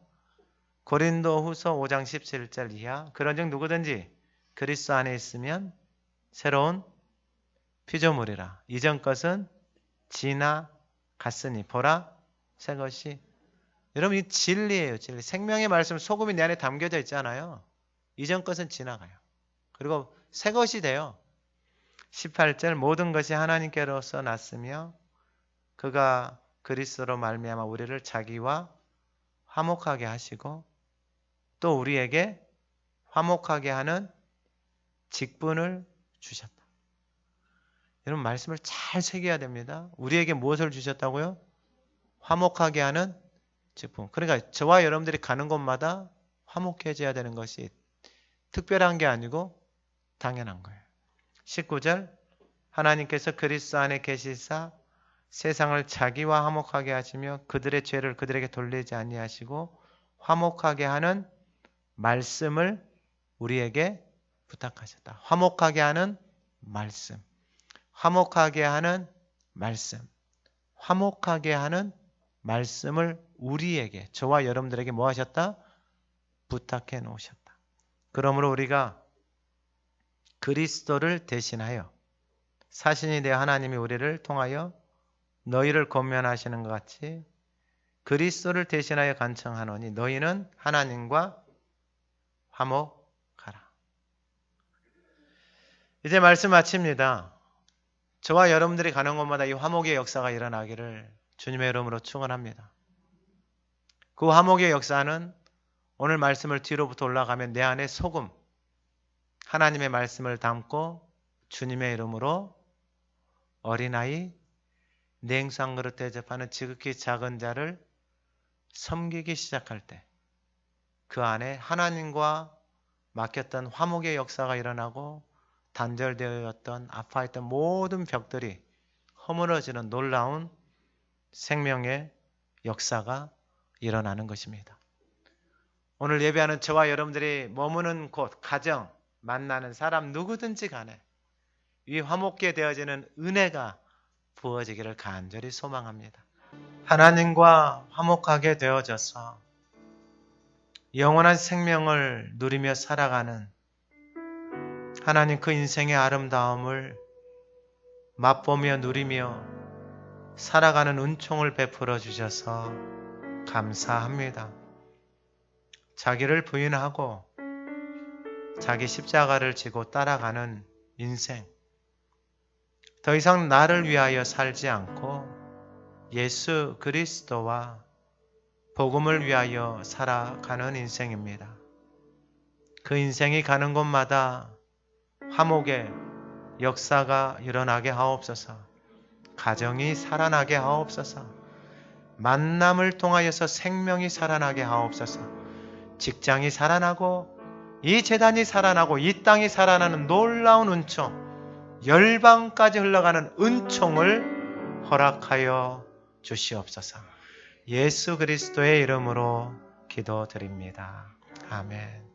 Speaker 1: 고린도 후서 5장 17절 이하 그런즉 누구든지 그리스도 안에 있으면 새로운 피조물이라. 이전 것은 지나갔으니 보라 새 것이. 여러분 이 진리예요. 진리. 생명의 말씀 소금이 내 안에 담겨져 있잖아요. 이전 것은 지나가요. 그리고 새 것이 돼요. 18절 모든 것이 하나님께로서 났으며 그가 그리스도로 말미암아 우리를 자기와 화목하게 하시고 또 우리에게 화목하게 하는 직분을 주셨다. 여러분 말씀을 잘 새겨야 됩니다. 우리에게 무엇을 주셨다고요? 화목하게 하는 직분. 그러니까 저와 여러분들이 가는 곳마다 화목해져야 되는 것이 특별한 게 아니고 당연한 거예요. 19절 하나님께서 그리스도 안에 계시사 세상을 자기와 화목하게 하시며 그들의 죄를 그들에게 돌리지 아니하시고 화목하게 하는 말씀을 우리에게 부탁하셨다. 화목하게 하는 말씀. 화목하게 하는 말씀. 화목하게 하는 말씀을 우리에게, 저와 여러분들에게 뭐 하셨다? 부탁해 놓으셨다. 그러므로 우리가 그리스도를 대신하여 사신이 되어 하나님이 우리를 통하여 너희를 권면하시는 것 같이 그리스도를 대신하여 간청하노니 너희는 하나님과 화목하라. 이제 말씀 마칩니다. 저와 여러분들이 가는 곳마다 이 화목의 역사가 일어나기를 주님의 이름으로 축원합니다. 그 화목의 역사는 오늘 말씀을 뒤로부터 올라가면 내 안에 소금, 하나님의 말씀을 담고 주님의 이름으로 어린아이, 냉수 한 그릇 대접하는 지극히 작은 자를 섬기기 시작할 때 그 안에 하나님과 막혔던 화목의 역사가 일어나고 단절되었던 아파했던 모든 벽들이 허물어지는 놀라운 생명의 역사가 일어나는 것입니다. 오늘 예배하는 저와 여러분들이 머무는 곳, 가정, 만나는 사람 누구든지 간에 이 화목게 되어지는 은혜가 부어지기를 간절히 소망합니다. 하나님과 화목하게 되어져서 영원한 생명을 누리며 살아가는 하나님 그 인생의 아름다움을 맛보며 누리며 살아가는 은총을 베풀어 주셔서 감사합니다. 자기를 부인하고 자기 십자가를 지고 따라가는 인생, 더 이상 나를 위하여 살지 않고 예수 그리스도와 복음을 위하여 살아가는 인생입니다. 그 인생이 가는 곳마다 화목의 역사가 일어나게 하옵소서. 가정이 살아나게 하옵소서. 만남을 통하여서 생명이 살아나게 하옵소서. 직장이 살아나고 이 재단이 살아나고 이 땅이 살아나는 놀라운 은총, 열방까지 흘러가는 은총을 허락하여 주시옵소서. 예수 그리스도의 이름으로 기도드립니다. 아멘.